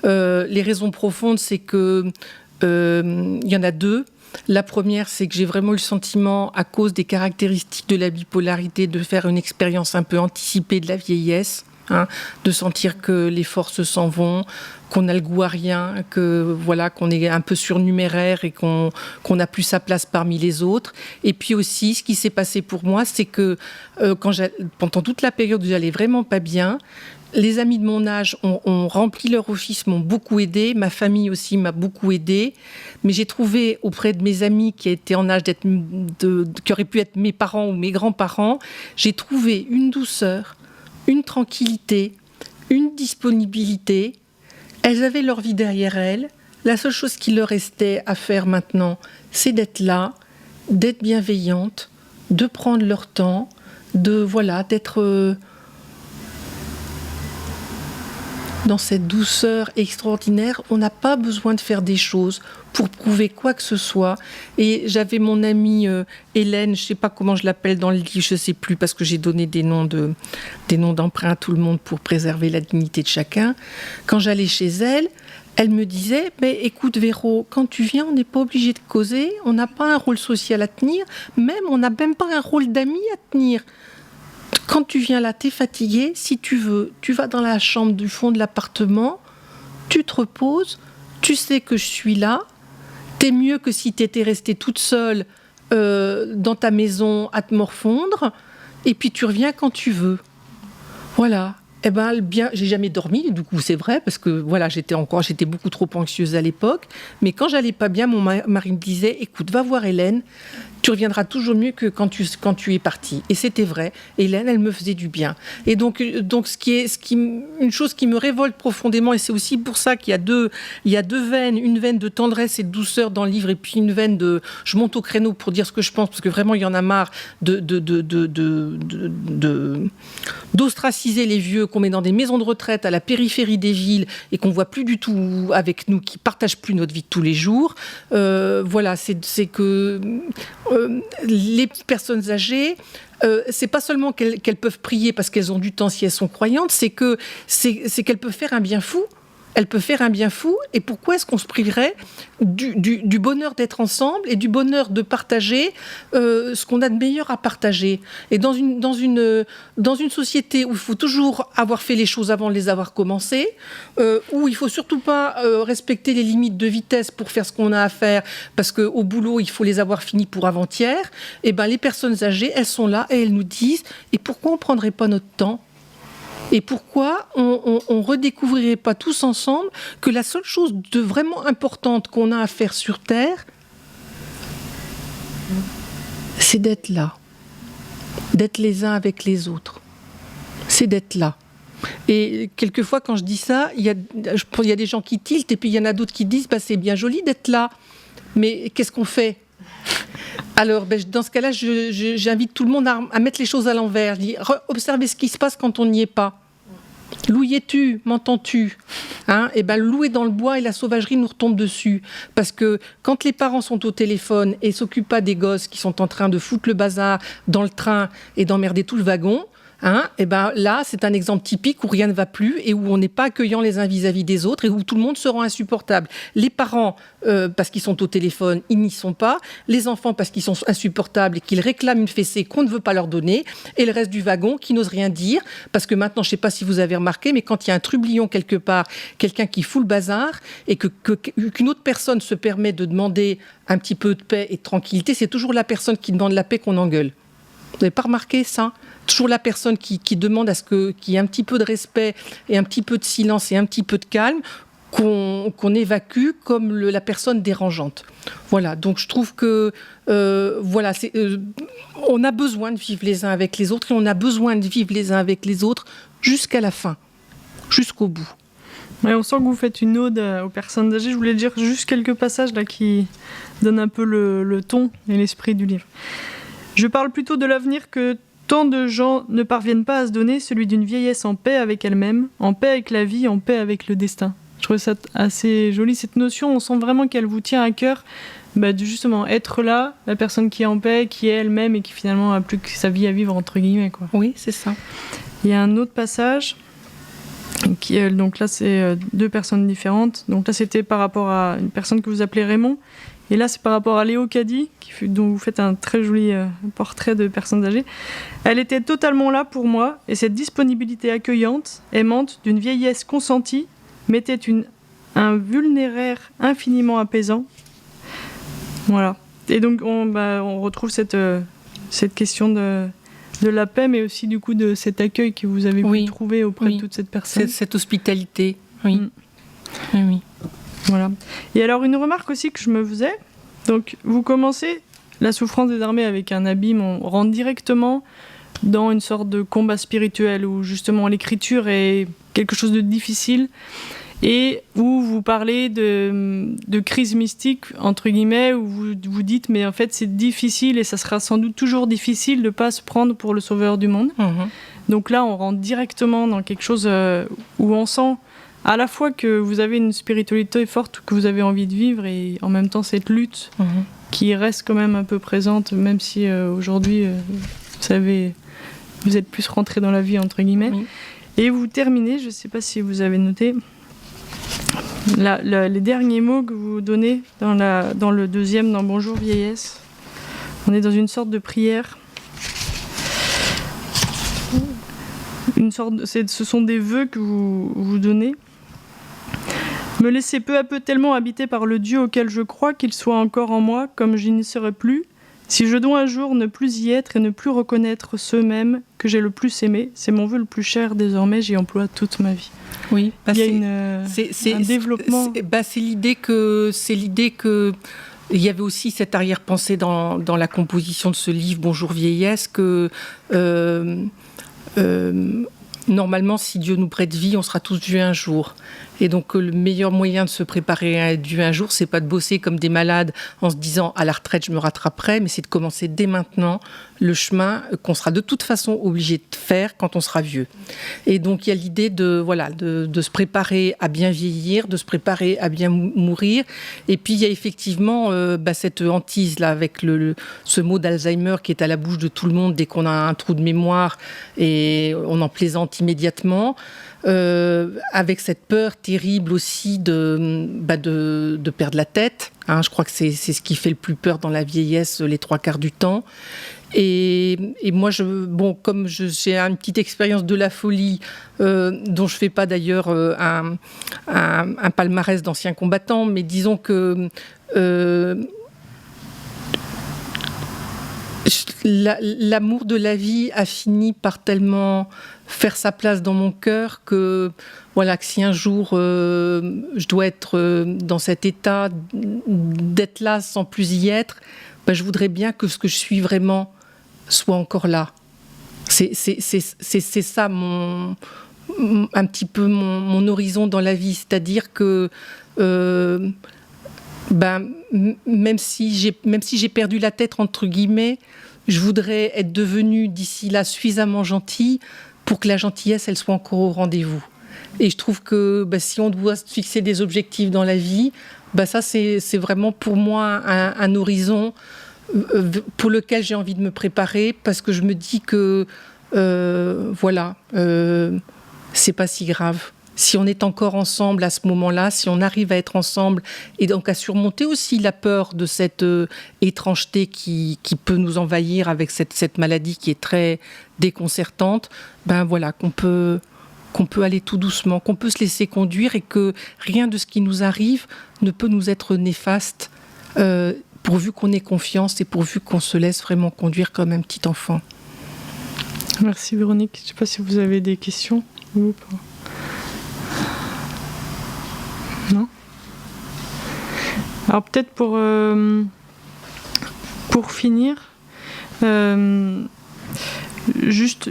Les raisons profondes, c'est que il y en a 2. La première, c'est que j'ai vraiment eu le sentiment, à cause des caractéristiques de la bipolarité, de faire une expérience un peu anticipée de la vieillesse, de sentir que les forces s'en vont, qu'on n'a le goût à rien, qu'on est un peu surnuméraire et qu'on n'a plus sa place parmi les autres. Et puis aussi, ce qui s'est passé pour moi, c'est que pendant toute la période où j'allais vraiment pas bien, les amis de mon âge ont rempli leur office, m'ont beaucoup aidé. Ma famille aussi m'a beaucoup aidé. Mais j'ai trouvé auprès de mes amis qui étaient en âge qui auraient pu être mes parents ou mes grands-parents, j'ai trouvé une douceur, une tranquillité, une disponibilité. Elles avaient leur vie derrière elles. La seule chose qui leur restait à faire maintenant, c'est d'être là, d'être bienveillantes, de prendre leur temps, d'être dans cette douceur extraordinaire. On n'a pas besoin de faire des choses pour prouver quoi que ce soit. Et j'avais mon amie Hélène, je ne sais pas comment je l'appelle dans le livre, je ne sais plus, parce que j'ai donné des noms d'emprunt à tout le monde pour préserver la dignité de chacun. Quand j'allais chez elle, elle me disait, mais écoute Véro, quand tu viens, on n'est pas obligé de causer, on n'a pas un rôle social à tenir, on n'a même pas un rôle d'ami à tenir. Quand tu viens là, t'es fatigué, si tu veux, tu vas dans la chambre du fond de l'appartement, tu te reposes, tu sais que je suis là, t'es mieux que si t'étais restée toute seule dans ta maison à te morfondre, et puis tu reviens quand tu veux. Voilà. J'ai jamais dormi, du coup c'est vrai, parce que j'étais beaucoup trop anxieuse à l'époque, mais quand j'allais pas bien, mon mari me disait, écoute, va voir Hélène, tu reviendras toujours mieux que quand tu es partie. Et c'était vrai. Hélène, elle me faisait du bien. Et donc une chose qui me révolte profondément, et c'est aussi pour ça qu'il y a deux veines, une veine de tendresse et de douceur dans le livre, et puis une veine de, je monte au créneau pour dire ce que je pense, parce que vraiment il y en a marre d'ostraciser les vieux qu'on met dans des maisons de retraite à la périphérie des villes et qu'on voit plus du tout avec nous, qui partagent plus notre vie de tous les jours. C'est que les personnes âgées, c'est pas seulement qu'elles peuvent prier parce qu'elles ont du temps si elles sont croyantes, c'est qu'elles peuvent faire un bien fou. Elle peut faire un bien fou, et pourquoi est-ce qu'on se priverait du bonheur d'être ensemble et du bonheur de partager ce qu'on a de meilleur à partager. Et dans une société où il faut toujours avoir fait les choses avant de les avoir commencées, où il faut surtout pas respecter les limites de vitesse pour faire ce qu'on a à faire, parce qu'au boulot, il faut les avoir finis pour avant-hier, et les personnes âgées, elles sont là et elles nous disent « Et pourquoi on prendrait pas notre temps ?» Et pourquoi on redécouvrirait pas tous ensemble que la seule chose de vraiment importante qu'on a à faire sur Terre, c'est d'être là, d'être les uns avec les autres, c'est d'être là. Et quelquefois, quand je dis ça, il y a des gens qui tiltent, et puis il y en a d'autres qui disent c'est bien joli d'être là, mais qu'est-ce qu'on fait ? Alors, dans ce cas-là, j'invite tout le monde à mettre les choses à l'envers. Observez ce qui se passe quand on n'y est pas. Loup y es-tu, m'entends-tu, hein? Et ben, le loup est dans le bois et la sauvagerie nous retombe dessus. Parce que quand les parents sont au téléphone et s'occupent pas des gosses qui sont en train de foutre le bazar dans le train et d'emmerder tout le wagon, hein, et ben là, c'est un exemple typique où rien ne va plus et où on n'est pas accueillant les uns vis-à-vis des autres et où tout le monde se rend insupportable. Les parents, parce qu'ils sont au téléphone, ils n'y sont pas. Les enfants, parce qu'ils sont insupportables et qu'ils réclament une fessée qu'on ne veut pas leur donner. Et le reste du wagon qui n'ose rien dire. Parce que maintenant, je ne sais pas si vous avez remarqué, mais quand il y a un trublion quelque part, quelqu'un qui fout le bazar et qu'une autre personne se permet de demander un petit peu de paix et de tranquillité, c'est toujours la personne qui demande la paix qu'on engueule. Vous n'avez pas remarqué ça ? Toujours la personne qui demande à ce qu'il y ait un petit peu de respect et un petit peu de silence et un petit peu de calme, qu'on évacue comme la personne dérangeante. Voilà, donc je trouve que on a besoin de vivre les uns avec les autres et on a besoin de vivre les uns avec les autres jusqu'à la fin, jusqu'au bout. Ouais, on sent que vous faites une ode aux personnes âgées. Je voulais dire juste quelques passages là qui donnent un peu le ton et l'esprit du livre. Je parle plutôt de l'avenir que tant de gens ne parviennent pas à se donner, celui d'une vieillesse en paix avec elle-même, en paix avec la vie, en paix avec le destin. Je trouve ça assez joli, cette notion. On sent vraiment qu'elle vous tient à cœur, de justement être là, la personne qui est en paix, qui est elle-même et qui finalement n'a plus que sa vie à vivre, entre guillemets, quoi. Oui, c'est ça. Il y a un autre passage, donc là c'est deux personnes différentes. Donc là c'était par rapport à une personne que vous appelez Raymond. Et là, c'est par rapport à Léo Caddy, dont vous faites un très joli portrait de personnes âgées. Elle était totalement là pour moi, et cette disponibilité accueillante, aimante, d'une vieillesse consentie, mettait un vulnéraire infiniment apaisant. Voilà. Et donc, on retrouve cette question de la paix, mais aussi du coup de cet accueil que vous avez pu trouver auprès de toute cette personne. Cette hospitalité, oui. Oui. Voilà. Et alors, une remarque aussi que je me faisais, donc vous commencez la souffrance des armées avec un abîme, on rentre directement dans une sorte de combat spirituel où justement l'écriture est quelque chose de difficile et où vous parlez de crise mystique, entre guillemets, où vous dites mais en fait c'est difficile et ça sera sans doute toujours difficile de ne pas se prendre pour le sauveur du monde. Donc là, on rentre directement dans quelque chose où on sent à la fois que vous avez une spiritualité forte que vous avez envie de vivre et en même temps cette lutte qui reste quand même un peu présente, même si aujourd'hui, vous savez, vous êtes plus rentré dans la vie, entre guillemets. Oui. Et vous terminez, je ne sais pas si vous avez noté, les derniers mots que vous donnez dans le deuxième, dans Bonjour vieillesse. On est dans une sorte de prière. Ce sont des vœux que vous donnez. Me laisser peu à peu tellement habiter par le Dieu auquel je crois qu'il soit encore en moi, comme je n'y serai plus. Si je dois un jour ne plus y être et ne plus reconnaître ceux mêmes que j'ai le plus aimés, c'est mon vœu le plus cher désormais, j'y emploie toute ma vie. Oui, il y a un développement. C'est l'idée que il y avait aussi cette arrière-pensée dans la composition de ce livre Bonjour vieillesse que normalement, si Dieu nous prête vie, on sera tous vieux un jour. Et donc, le meilleur moyen de se préparer à être vieux un jour, c'est pas de bosser comme des malades en se disant à la retraite je me rattraperai, mais c'est de commencer dès maintenant le chemin qu'on sera de toute façon obligé de faire quand on sera vieux. Et donc, il y a l'idée de se préparer à bien vieillir, de se préparer à bien mourir. Et puis, il y a effectivement cette hantise là avec ce mot d'Alzheimer qui est à la bouche de tout le monde dès qu'on a un trou de mémoire et on en plaisante immédiatement. Avec cette peur terrible aussi de perdre la tête. Je crois que c'est ce qui fait le plus peur dans la vieillesse les 3/4 du temps. Et moi, comme j'ai une petite expérience de la folie, dont je ne fais pas d'ailleurs un palmarès d'anciens combattants, mais disons que l'amour de la vie a fini par tellement faire sa place dans mon cœur que si un jour je dois être dans cet état d'être là sans plus y être, je voudrais bien que ce que je suis vraiment soit encore là. C'est ça un petit peu mon horizon dans la vie, c'est-à-dire que même si j'ai perdu la tête entre guillemets, je voudrais être devenue d'ici là suffisamment gentille pour que la gentillesse elle soit encore au rendez-vous. Et je trouve que si on doit se fixer des objectifs dans la vie, ça c'est vraiment pour moi un horizon pour lequel j'ai envie de me préparer, parce que je me dis que c'est pas si grave. Si on est encore ensemble à ce moment-là, si on arrive à être ensemble et donc à surmonter aussi la peur de cette étrangeté qui peut nous envahir avec cette maladie qui est très déconcertante, qu'on peut aller tout doucement, qu'on peut se laisser conduire et que rien de ce qui nous arrive ne peut nous être néfaste, pourvu qu'on ait confiance et pourvu qu'on se laisse vraiment conduire comme un petit enfant. Merci Véronique. Je ne sais pas si vous avez des questions ou pas. Non ? Alors peut-être pour finir, juste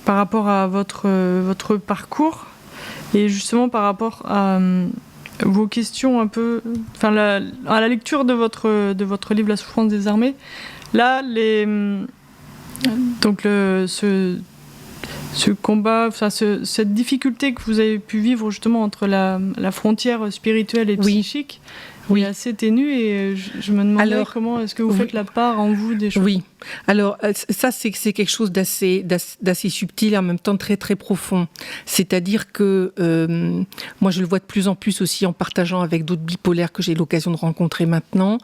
par rapport à votre parcours et justement par rapport à vos questions un peu, à la lecture de votre livre La souffrance des armées, là ce combat, cette difficulté que vous avez pu vivre justement entre la frontière spirituelle et psychique, est assez ténue, et je me demandais comment est-ce que vous faites la part en vous des choses. Oui, alors ça c'est quelque chose d'assez subtil et en même temps très très profond. C'est-à-dire que moi je le vois de plus en plus aussi en partageant avec d'autres bipolaires que j'ai l'occasion de rencontrer maintenant.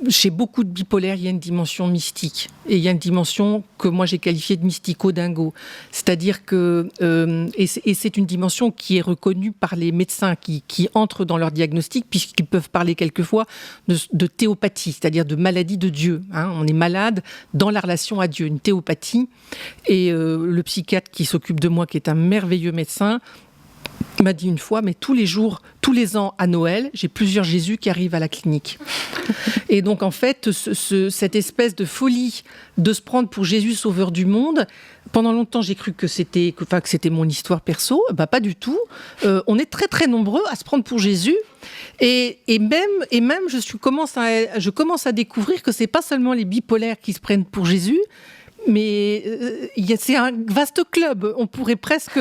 Chez beaucoup de bipolaires, il y a une dimension mystique et il y a une dimension que moi j'ai qualifiée de mystico-dingo. C'est-à-dire que et c'est une dimension qui est reconnue par les médecins qui entrent dans leur diagnostic, puisqu'ils peuvent parler quelquefois de théopathie, c'est-à-dire de maladie de Dieu. On est malade dans la relation à Dieu, une théopathie. Et le psychiatre qui s'occupe de moi, qui est un merveilleux médecin, m'a dit une fois, mais tous les ans à Noël, j'ai plusieurs Jésus qui arrivent à la clinique. Et donc en fait, cette espèce de folie de se prendre pour Jésus sauveur du monde, pendant longtemps j'ai cru que c'était mon histoire perso. Pas du tout. On est très très nombreux à se prendre pour Jésus. Et même je commence à découvrir que c'est pas seulement les bipolaires qui se prennent pour Jésus, mais c'est un vaste club. On pourrait presque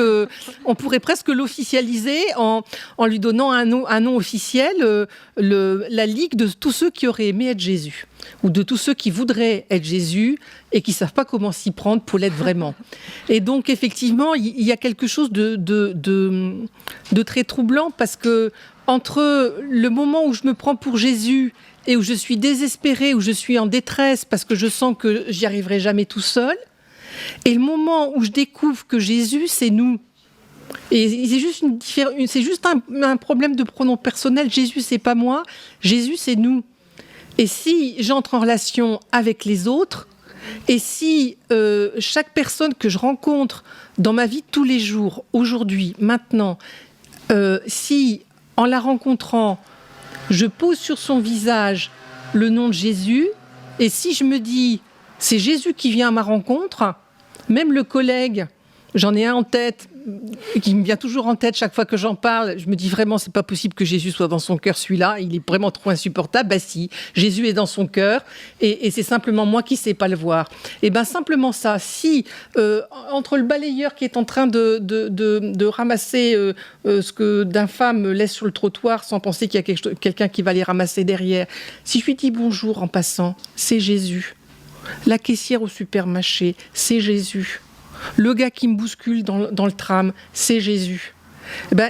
l'officialiser en lui donnant un nom officiel, la ligue de tous ceux qui auraient aimé être Jésus, ou de tous ceux qui voudraient être Jésus et qui savent pas comment s'y prendre pour l'être vraiment. Et donc effectivement, il y a quelque chose de très troublant, parce que entre le moment où je me prends pour Jésus et où je suis désespérée, où je suis en détresse parce que je sens que j'y arriverai jamais tout seul, et le moment où je découvre que Jésus, c'est nous. Et c'est juste un problème de pronom personnel. Jésus, c'est pas moi. Jésus, c'est nous. Et si j'entre en relation avec les autres, et si chaque personne que je rencontre dans ma vie de tous les jours, aujourd'hui, maintenant, si en la rencontrant, je pose sur son visage le nom de Jésus, et si je me dis, c'est Jésus qui vient à ma rencontre, même le collègue, j'en ai un en tête, qui me vient toujours en tête chaque fois que j'en parle, je me dis vraiment, c'est pas possible que Jésus soit dans son cœur, celui-là, il est vraiment trop insupportable. Si, Jésus est dans son cœur, et c'est simplement moi qui sais pas le voir. Et simplement ça, si entre le balayeur qui est en train de ramasser ce que d'infâme laisse sur le trottoir sans penser qu'il y a quelqu'un qui va les ramasser derrière, si je lui dis bonjour en passant, c'est Jésus. La caissière au supermarché, c'est Jésus. Le gars qui me bouscule dans le tram, c'est Jésus.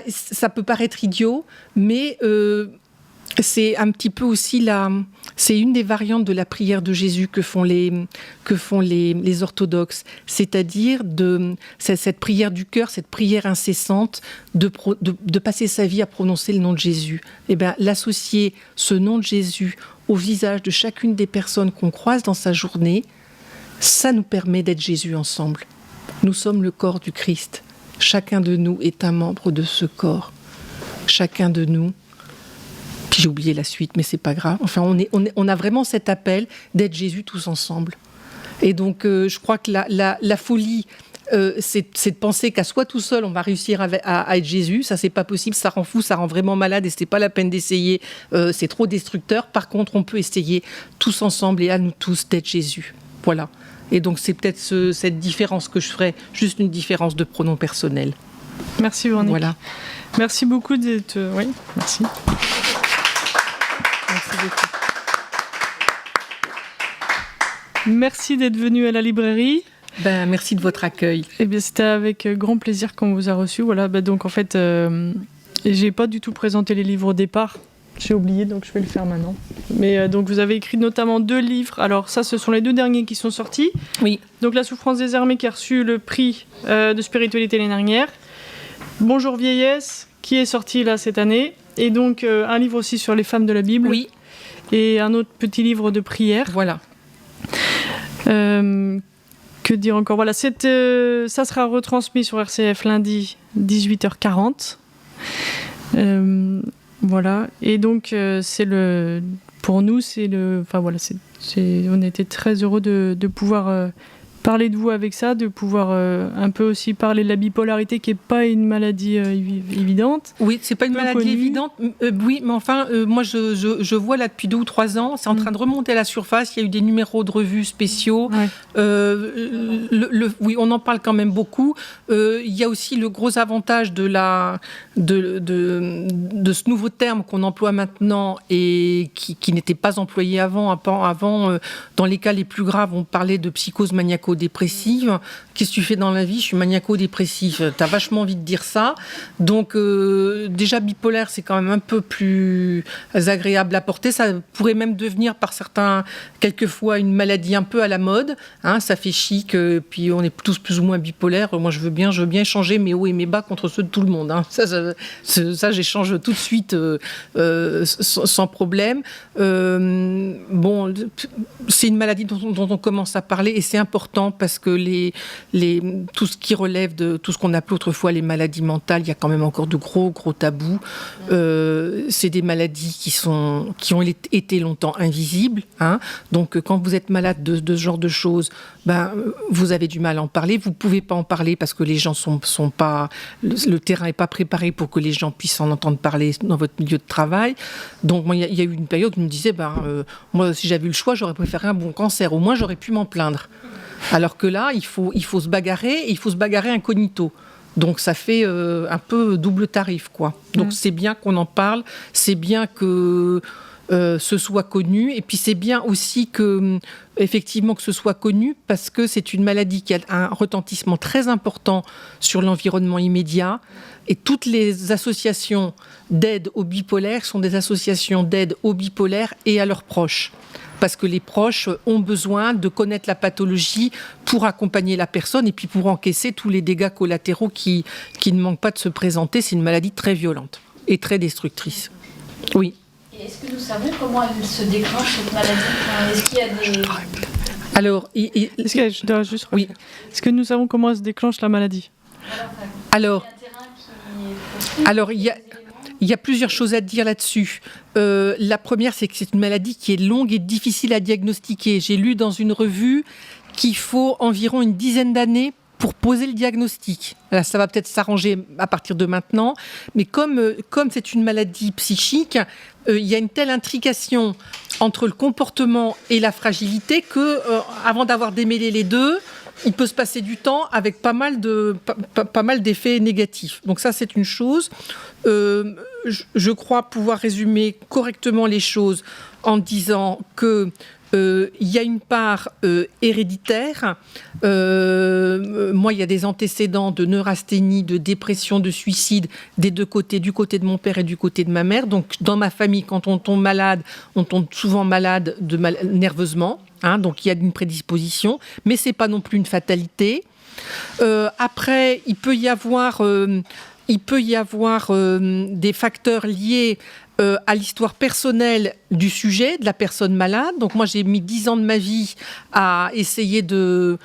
Ça peut paraître idiot, mais c'est un petit peu aussi c'est une des variantes de la prière de Jésus que font les orthodoxes, c'est-à-dire cette prière du cœur, cette prière incessante de passer sa vie à prononcer le nom de Jésus. L'associer ce nom de Jésus au visage de chacune des personnes qu'on croise dans sa journée, ça nous permet d'être Jésus ensemble. Nous sommes le corps du Christ. Chacun de nous est un membre de ce corps. Chacun de nous. Puis j'ai oublié la suite, mais c'est pas grave. Enfin, on a vraiment cet appel d'être Jésus tous ensemble. Et donc, je crois que la folie, c'est de penser qu'à soi tout seul, on va réussir à être Jésus. Ça, c'est pas possible. Ça rend fou, ça rend vraiment malade, et c'est pas la peine d'essayer. C'est trop destructeur. Par contre, on peut essayer tous ensemble et à nous tous d'être Jésus. Voilà. Et donc c'est peut-être cette différence que je ferais, juste une différence de pronom personnel. Merci Véronique. Voilà. Merci beaucoup d'être... Oui, merci. Merci beaucoup. Merci d'être venu à la librairie. Merci de votre accueil. Eh bien, c'était avec grand plaisir qu'on vous a reçu. Voilà, donc en fait, j'ai pas du tout présenté les livres au départ. J'ai oublié, donc je vais le faire maintenant. Mais donc vous avez écrit notamment 2 livres. Alors ça, ce sont les 2 derniers qui sont sortis. Oui. Donc La souffrance désarmée qui a reçu le prix de spiritualité l'année dernière. Bonjour vieillesse qui est sorti là cette année. Et donc un livre aussi sur les femmes de la Bible. Oui. Et un autre petit livre de prière. Voilà. Que dire encore ? Voilà, ça sera retransmis sur RCF lundi 18h40. Voilà, et donc pour nous, on était très heureux de pouvoir parler de vous avec ça, de pouvoir un peu aussi parler de la bipolarité qui n'est pas une maladie évidente. Oui, c'est pas une maladie connue. évidente. Oui, mais enfin, moi je vois là depuis 2 ou 3 ans, c'est en train de remonter à la surface. Il y a eu des numéros de revues spéciaux. Ouais. Oui, on en parle quand même beaucoup. Il y a aussi le gros avantage de ce nouveau terme qu'on emploie maintenant et qui n'était pas employé avant. Avant, dans les cas les plus graves, on parlait de psychose maniaco-dépressive. Qu'est-ce que tu fais dans la vie ? Je suis maniaco-dépressif. T'as vachement envie de dire ça. Donc, déjà, bipolaire, c'est quand même un peu plus agréable à porter. Ça pourrait même devenir, par certains, quelquefois, une maladie un peu à la mode. Hein, ça fait chic, puis on est tous plus ou moins bipolaires. Moi, je veux bien échanger mes hauts et mes bas contre ceux de tout le monde. Hein. Ça, j'échange tout de suite sans problème. Bon, c'est une maladie dont on commence à parler et c'est important parce que tout ce qui relève de tout ce qu'on appelait autrefois les maladies mentales, il y a quand même encore de gros tabous. C'est des maladies qui ont été longtemps invisibles. Hein. Donc, quand vous êtes malade de ce genre de choses, vous avez du mal à en parler. Vous ne pouvez pas en parler parce que les gens sont pas... Le terrain n'est pas préparé pour que les gens puissent en entendre parler dans votre milieu de travail. Donc, moi, il y a eu une période où je me disais, moi, si j'avais eu le choix, j'aurais préféré un bon cancer. Au moins, j'aurais pu m'en plaindre. Alors que là, il faut se bagarrer, et il faut se bagarrer incognito. Donc ça fait un peu double tarif, quoi. Donc c'est bien qu'on en parle, c'est bien que ce soit connu, et puis c'est bien aussi effectivement que ce soit connu parce que c'est une maladie qui a un retentissement très important sur l'environnement immédiat. Et toutes les associations d'aide aux bipolaires sont des associations d'aide aux bipolaires et à leurs proches. Parce que les proches ont besoin de connaître la pathologie pour accompagner la personne et puis pour encaisser tous les dégâts collatéraux qui ne manquent pas de se présenter. C'est une maladie très violente et très destructrice. Oui. Et est-ce que nous savons comment elle se déclenche, cette maladie ? Est-ce qu'il y a des... Alors, Est-ce que nous savons comment elle se déclenche la maladie ? Alors, il y a plusieurs choses à dire là-dessus. La première, c'est que c'est une maladie qui est longue et difficile à diagnostiquer. J'ai lu dans une revue qu'il faut environ une dizaine d'années pour poser le diagnostic. Là, ça va peut-être s'arranger à partir de maintenant, mais comme c'est une maladie psychique, il y a une telle intrication entre le comportement et la fragilité que, avant d'avoir démêlé les deux, il peut se passer du temps avec pas mal d'effets négatifs. Donc ça, c'est une chose. Je crois pouvoir résumer correctement les choses en disant que il y a une part héréditaire. Moi, il y a des antécédents de neurasthénie, de dépression, de suicide des deux côtés, du côté de mon père et du côté de ma mère. Donc, dans ma famille, quand on tombe malade, on tombe souvent malade nerveusement. Hein, donc, il y a une prédisposition, mais c'est pas non plus une fatalité. Après, il peut y avoir des facteurs liés à l'histoire personnelle du sujet, de la personne malade. Donc moi, j'ai mis 10 ans de ma vie à essayer de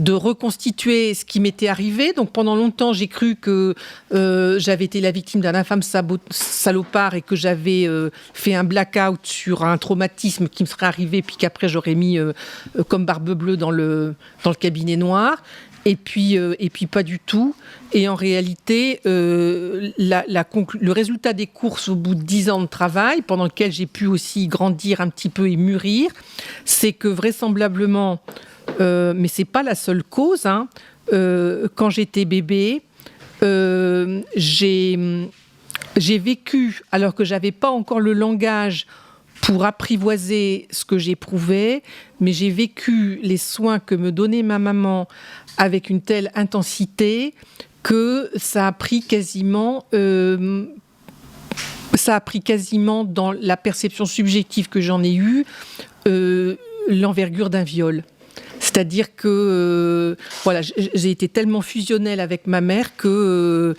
reconstituer ce qui m'était arrivé. Donc pendant longtemps, j'ai cru que j'avais été la victime d'un infâme salopard et que j'avais fait un blackout sur un traumatisme qui me serait arrivé, puis qu'après j'aurais mis comme barbe bleue dans le cabinet noir. Et puis pas du tout. Et en réalité, le résultat des courses au bout de 10 ans de travail, pendant lequel j'ai pu aussi grandir un petit peu et mûrir, c'est que vraisemblablement, mais c'est pas la seule cause. Quand j'étais bébé, j'ai vécu, alors que j'avais pas encore le langage pour apprivoiser ce que j'éprouvais, mais j'ai vécu les soins que me donnait ma maman avec une telle intensité que ça a pris quasiment dans la perception subjective que j'en ai eue, l'envergure d'un viol. C'est-à-dire que voilà, j'ai été tellement fusionnelle avec ma mère que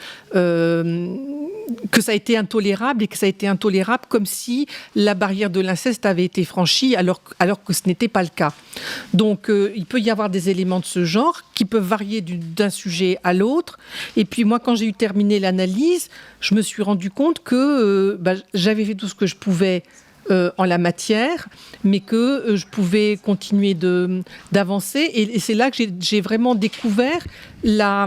ça a été intolérable, et que ça a été intolérable comme si la barrière de l'inceste avait été franchie alors que ce n'était pas le cas. Donc il peut y avoir des éléments de ce genre qui peuvent varier d'un sujet à l'autre. Et puis moi, quand j'ai eu terminé l'analyse, je me suis rendu compte que j'avais fait tout ce que je pouvais en la matière, mais que je pouvais continuer d'avancer. Et c'est là que j'ai vraiment découvert la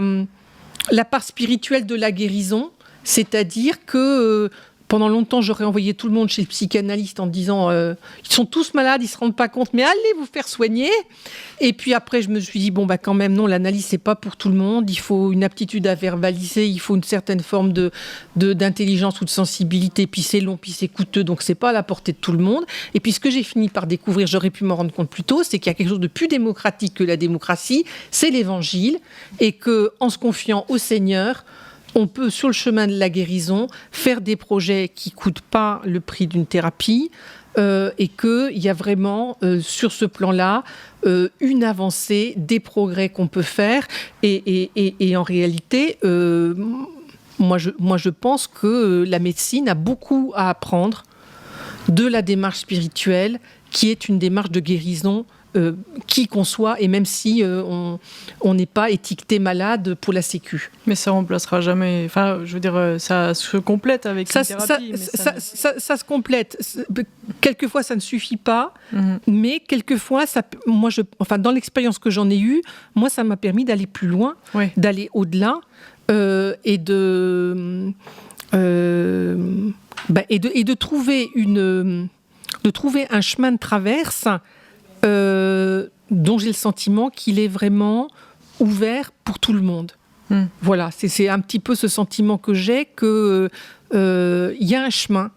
part spirituelle de la guérison, c'est-à-dire que pendant longtemps, j'aurais envoyé tout le monde chez le psychanalyste en disant ils sont tous malades, ils ne se rendent pas compte, mais allez vous faire soigner. Et puis après, je me suis dit quand même, non, l'analyse, c'est pas pour tout le monde. Il faut une aptitude à verbaliser, il faut une certaine forme d'intelligence ou de sensibilité. Puis c'est long, puis c'est coûteux, donc c'est pas à la portée de tout le monde. Et puis ce que j'ai fini par découvrir, j'aurais pu m'en rendre compte plus tôt, c'est qu'il y a quelque chose de plus démocratique que la démocratie, c'est l'évangile, et que en se confiant au Seigneur, on peut, sur le chemin de la guérison, faire des projets qui ne coûtent pas le prix d'une thérapie, et qu'il y a vraiment, sur ce plan-là, une avancée, des progrès qu'on peut faire. Et en réalité, moi, je pense que la médecine a beaucoup à apprendre de la démarche spirituelle, qui est une démarche de guérison, qui qu'on soit, et même si on n'est pas étiqueté malade pour la Sécu. Mais ça remplacera jamais. Enfin, je veux dire, ça se complète avec une thérapie. Ça se complète. Quelquefois, ça ne suffit pas, mais quelquefois, dans l'expérience que j'en ai eue, moi, ça m'a permis d'aller plus loin, d'aller au-delà, et de trouver un chemin de traverse dont j'ai le sentiment qu'il est vraiment ouvert pour tout le monde. Voilà, c'est un petit peu ce sentiment que j'ai, que y a un chemin.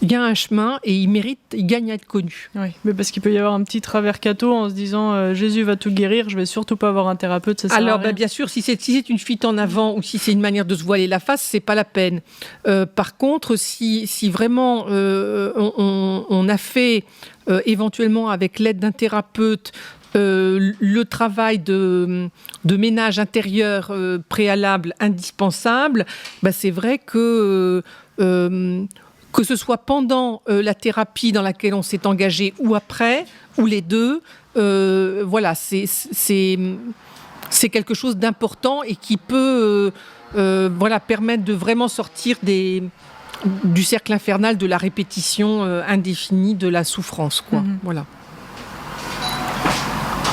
Il y a un chemin et il gagne à être connu. Oui, mais parce qu'il peut y avoir un petit travers catho en se disant Jésus va tout guérir, je vais surtout pas avoir un thérapeute, ça sert à rien. Bien sûr, si c'est une fuite en avant ou si c'est une manière de se voiler la face, c'est pas la peine. Par contre, si vraiment on a fait éventuellement avec l'aide d'un thérapeute le travail de ménage intérieur préalable indispensable, c'est vrai que ce soit pendant la thérapie dans laquelle on s'est engagé ou après, ou les deux, voilà, c'est quelque chose d'important et qui peut permettre de vraiment sortir du cercle infernal de la répétition indéfinie de la souffrance, quoi. Voilà.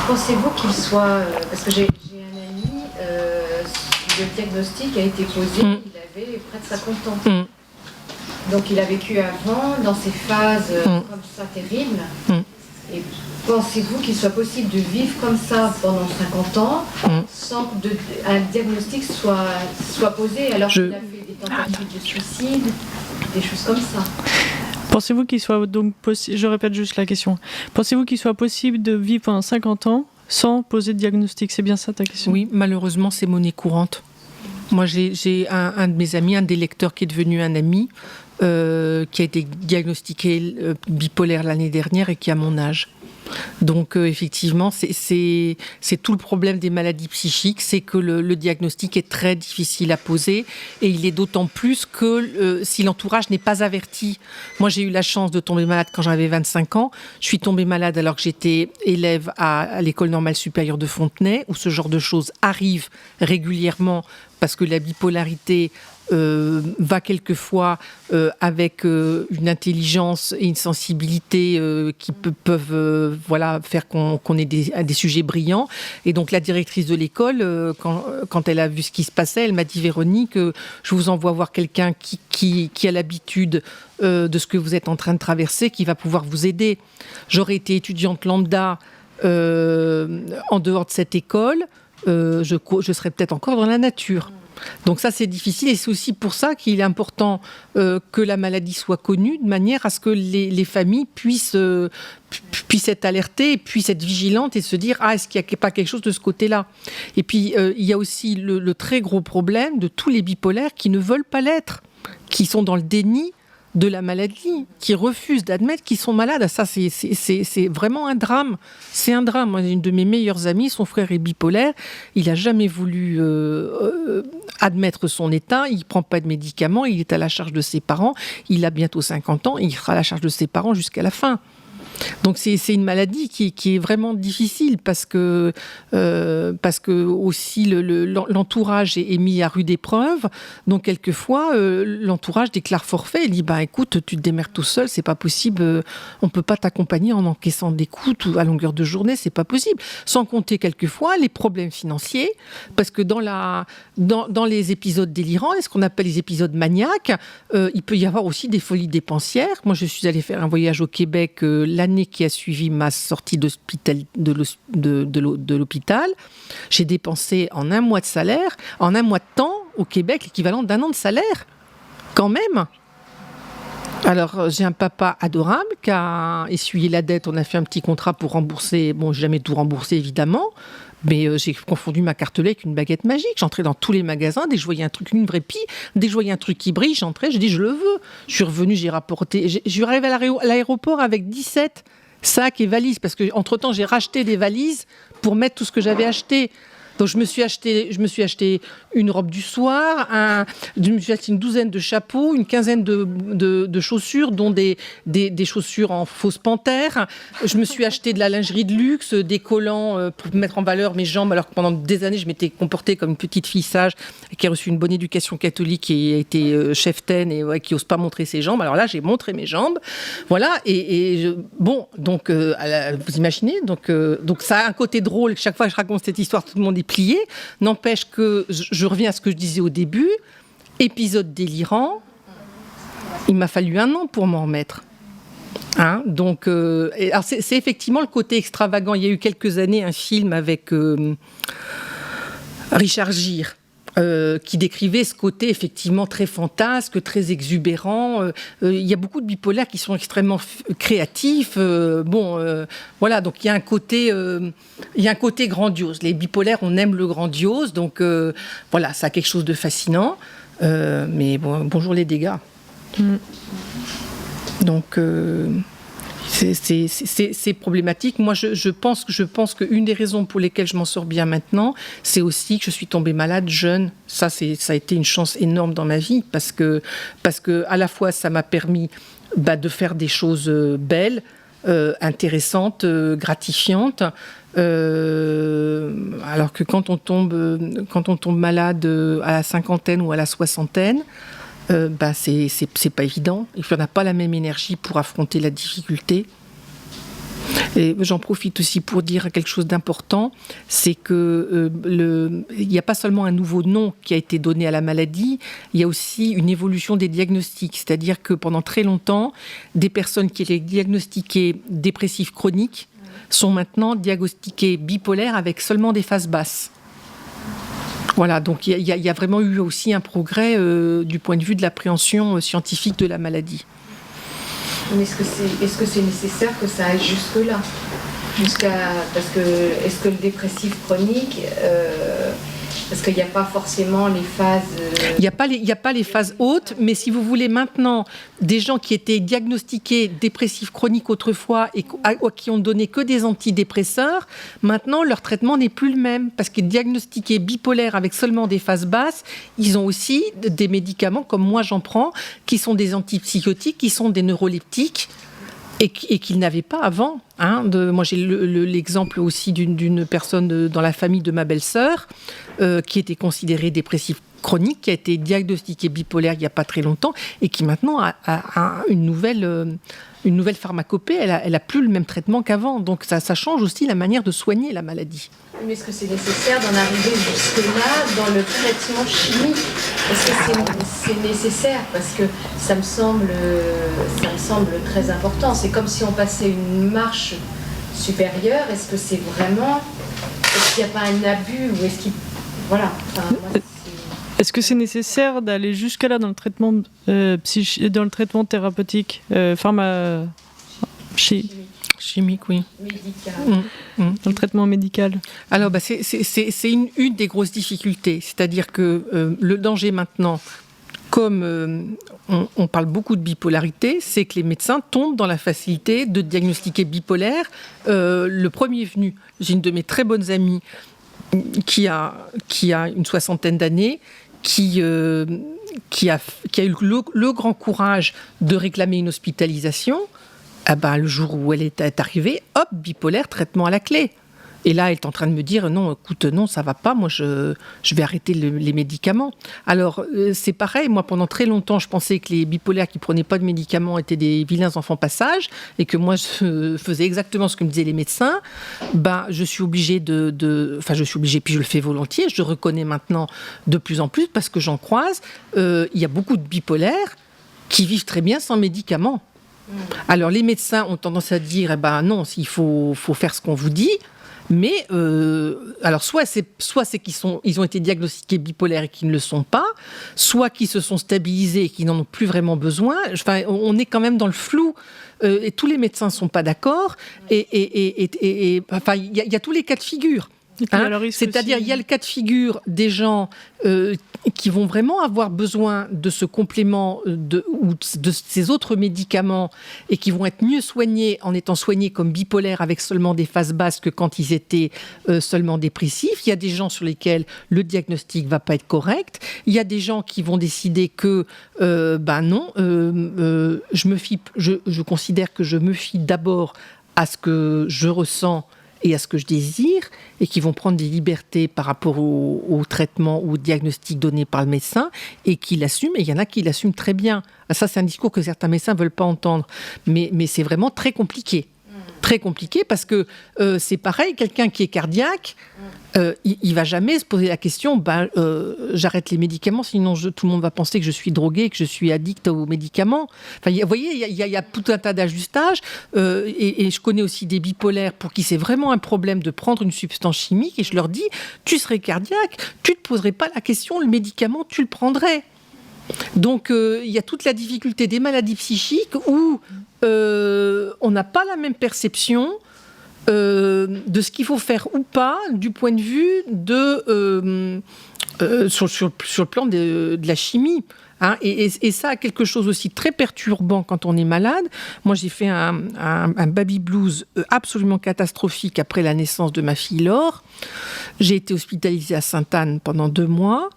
Pensez-vous qu'il soit... parce que j'ai un ami, le diagnostic a été posé, il avait près de 50 ans. Donc il a vécu avant, dans ces phases comme ça terribles. Et pensez-vous qu'il soit possible de vivre comme ça pendant 50 ans sans qu'un diagnostic soit posé alors qu'il a fait des tentatives de suicide, des choses comme ça? Pensez-vous qu'il soit donc possible, je répète juste la question, pensez-vous qu'il soit possible de vivre pendant 50 ans sans poser de diagnostic? C'est bien ça ta question? Oui, malheureusement c'est monnaie courante. Moi j'ai un de mes amis, un des lecteurs qui est devenu un ami, qui a été diagnostiqué bipolaire l'année dernière et qui a mon âge. Donc effectivement, c'est tout le problème des maladies psychiques, c'est que le diagnostic est très difficile à poser, et il est d'autant plus que si l'entourage n'est pas averti. Moi, j'ai eu la chance de tomber malade quand j'avais 25 ans. Je suis tombée malade alors que j'étais élève à l'École normale supérieure de Fontenay, où ce genre de choses arrive régulièrement parce que la bipolarité va quelquefois avec une intelligence et une sensibilité qui peuvent faire qu'on ait des sujets brillants. Et donc la directrice de l'école, quand elle a vu ce qui se passait, elle m'a dit: Véronique, je vous envoie voir quelqu'un qui a l'habitude de ce que vous êtes en train de traverser, qui va pouvoir vous aider. J'aurais été étudiante lambda en dehors de cette école, je serais peut-être encore dans la nature. Donc ça, c'est difficile, et c'est aussi pour ça qu'il est important que la maladie soit connue, de manière à ce que les familles puissent être alertées, puissent être vigilantes et se dire « Ah, est-ce qu'il n'y a pas quelque chose de ce côté-là ?» Et puis, il y a aussi le très gros problème de tous les bipolaires qui ne veulent pas l'être, qui sont dans le déni de la maladie, qui refusent d'admettre qu'ils sont malades. Ça, c'est vraiment un drame. C'est un drame. Moi, une de mes meilleures amies, son frère est bipolaire. Il n'a jamais voulu admettre son état. Il ne prend pas de médicaments. Il est à la charge de ses parents. Il a bientôt 50 ans. Il sera à la charge de ses parents jusqu'à la fin. Donc c'est une maladie qui est vraiment difficile parce que aussi l'entourage est mis à rude épreuve. Donc quelquefois l'entourage déclare forfait. Il dit écoute, tu te démerdes tout seul, c'est pas possible. On peut pas t'accompagner en encaissant des coups à longueur de journée, c'est pas possible. Sans compter quelquefois les problèmes financiers, parce que dans les épisodes délirants, ce qu'on appelle les épisodes maniaques, il peut y avoir aussi des folies dépensières. Moi, je suis allée faire un voyage au Québec l'année qui a suivi ma sortie de l'hôpital. J'ai dépensé en un mois de salaire, en un mois de temps, au Québec, l'équivalent d'un an de salaire. Quand même. Alors, j'ai un papa adorable qui a essuyé la dette. On a fait un petit contrat pour rembourser. Bon, j'ai jamais tout remboursé, évidemment. Mais j'ai confondu ma carte avec une baguette magique. J'entrais dans tous les magasins. Dès que je voyais un truc, une vraie pie, dès que je voyais un truc qui brille, j'entrais, je dis je le veux. Je suis revenue, j'ai rapporté. Je suis arrivée à l'aéroport avec 17 sacs et valises. Parce qu'entre-temps, j'ai racheté des valises pour mettre tout ce que j'avais acheté. Donc je me suis acheté une robe du soir, je me suis acheté une douzaine de chapeaux, une quinzaine de chaussures, dont des chaussures en fausse panthère. Je me suis acheté de la lingerie de luxe, des collants pour mettre en valeur mes jambes, alors que pendant des années, je m'étais comportée comme une petite fille sage qui a reçu une bonne éducation catholique et a été cheftaine et qui n'ose pas montrer ses jambes. Alors là, j'ai montré mes jambes. Voilà. Donc, vous imaginez, donc ça a un côté drôle. Chaque fois que je raconte cette histoire, tout le monde est plié. N'empêche que je reviens à ce que je disais au début. Épisode délirant. Il m'a fallu 1 an pour m'en remettre. Donc, alors c'est effectivement le côté extravagant. Il y a eu quelques années un film avec Richard Gere. Qui décrivait ce côté effectivement très fantasque, très exubérant. Il y a beaucoup de bipolaires qui sont extrêmement créatifs. Voilà, donc il y a un côté grandiose. Les bipolaires, on aime le grandiose, donc voilà, ça a quelque chose de fascinant. Mais bonjour les dégâts. Donc c'est problématique. Moi, je pense qu'une des raisons pour lesquelles je m'en sors bien maintenant, c'est aussi que je suis tombée malade jeune. Ça a été une chance énorme dans ma vie parce que à la fois ça m'a permis de faire des choses belles, intéressantes, gratifiantes. Alors que quand on tombe malade à la cinquantaine ou à la soixantaine, c'est pas évident. Et puis on n'a pas la même énergie pour affronter la difficulté. Et j'en profite aussi pour dire quelque chose d'important, c'est que il n'y a pas seulement un nouveau nom qui a été donné à la maladie, il y a aussi une évolution des diagnostics. C'est-à-dire que pendant très longtemps, des personnes qui étaient diagnostiquées dépressives chroniques sont maintenant diagnostiquées bipolaires avec seulement des phases basses. Voilà, donc il y a vraiment eu aussi un progrès du point de vue de l'appréhension scientifique de la maladie. Mais est-ce que c'est nécessaire que ça aille jusque-là ? Parce que est-ce que le dépressif chronique, parce qu'il n'y a pas forcément les phases... Il n'y a pas les phases hautes, mais si vous voulez maintenant, des gens qui étaient diagnostiqués dépressifs chroniques autrefois et qui ont donné que des antidépresseurs, maintenant leur traitement n'est plus le même, parce qu'ils diagnostiqués bipolaires avec seulement des phases basses, ils ont aussi des médicaments, comme moi j'en prends, qui sont des antipsychotiques, qui sont des neuroleptiques, et qu'ils n'avaient pas avant. Moi, j'ai l'exemple aussi d'une personne dans la famille de ma belle-sœur qui était considérée dépressive chronique, qui a été diagnostiquée bipolaire il n'y a pas très longtemps et qui maintenant a une nouvelle pharmacopée. Elle a plus le même traitement qu'avant. Donc ça change aussi la manière de soigner la maladie. Mais est-ce que c'est nécessaire d'en arriver jusque-là dans le traitement chimique ? Est-ce que c'est nécessaire ? Parce que ça me semble très important. C'est comme si on passait une marche supérieur, est-ce que c'est vraiment... Est-ce qu'il n'y a pas un abus ou est-ce qu'il... Voilà. Enfin, moi, est-ce que c'est nécessaire d'aller jusqu'à là dans le traitement, dans le traitement thérapeutique, chimique, oui. médical. Dans le traitement médical? Alors, c'est une des grosses difficultés. C'est-à-dire que le danger maintenant, comme on parle beaucoup de bipolarité, c'est que les médecins tombent dans la facilité de diagnostiquer bipolaire. Le premier venu, j'ai une de mes très bonnes amies qui a une 60aine d'années, qui a eu le grand courage de réclamer une hospitalisation. Ah ben, le jour où elle est arrivée, hop, bipolaire, traitement à la clé. Et là, elle est en train de me dire, non, écoute, non, ça va pas, moi, je vais arrêter les médicaments. Alors, c'est pareil, moi, pendant très longtemps, je pensais que les bipolaires qui prenaient pas de médicaments étaient des vilains enfants passage, et que moi, je faisais exactement ce que me disaient les médecins. Ben, je suis obligée je suis obligée, puis je le fais volontiers, je reconnais maintenant de plus en plus, parce que j'en croise, il y a beaucoup de bipolaires qui vivent très bien sans médicaments. Alors, les médecins ont tendance à dire, non, il faut faire ce qu'on vous dit. Mais alors soit c'est qu'ils ont été diagnostiqués bipolaires et qu'ils ne le sont pas, soit qu'ils se sont stabilisés et qu'ils n'en ont plus vraiment besoin. Enfin, on est quand même dans le flou et tous les médecins ne sont pas d'accord. Et enfin, il y a tous les cas de figure. C'est-à-dire, il y a le cas de figure des gens qui vont vraiment avoir besoin de ce complément ou de ces autres médicaments et qui vont être mieux soignés en étant soignés comme bipolaires avec seulement des phases basses que quand ils étaient seulement dépressifs. Il y a des gens sur lesquels le diagnostic ne va pas être correct. Il y a des gens qui vont décider que je considère que je me fie d'abord à ce que je ressens et à ce que je désire, et qui vont prendre des libertés par rapport au traitement ou au diagnostic donné par le médecin, et qui l'assument, et il y en a qui l'assument très bien. Ça, c'est un discours que certains médecins ne veulent pas entendre, mais c'est vraiment très compliqué. Très compliqué, parce que c'est pareil, quelqu'un qui est cardiaque, il va jamais se poser la question, j'arrête les médicaments, sinon tout le monde va penser que je suis drogué, que je suis addict aux médicaments. Enfin, vous voyez, il y a tout un tas d'ajustages, et je connais aussi des bipolaires pour qui c'est vraiment un problème de prendre une substance chimique, et je leur dis, tu serais cardiaque, tu ne te poserais pas la question, le médicament, tu le prendrais. Donc, il y a toute la difficulté des maladies psychiques où on n'a pas la même perception de ce qu'il faut faire ou pas du point de vue sur le plan de la chimie. Hein, et ça a quelque chose aussi très perturbant quand on est malade. Moi, j'ai fait un baby blues absolument catastrophique après la naissance de ma fille Laure. J'ai été hospitalisée à Sainte-Anne pendant 2 mois.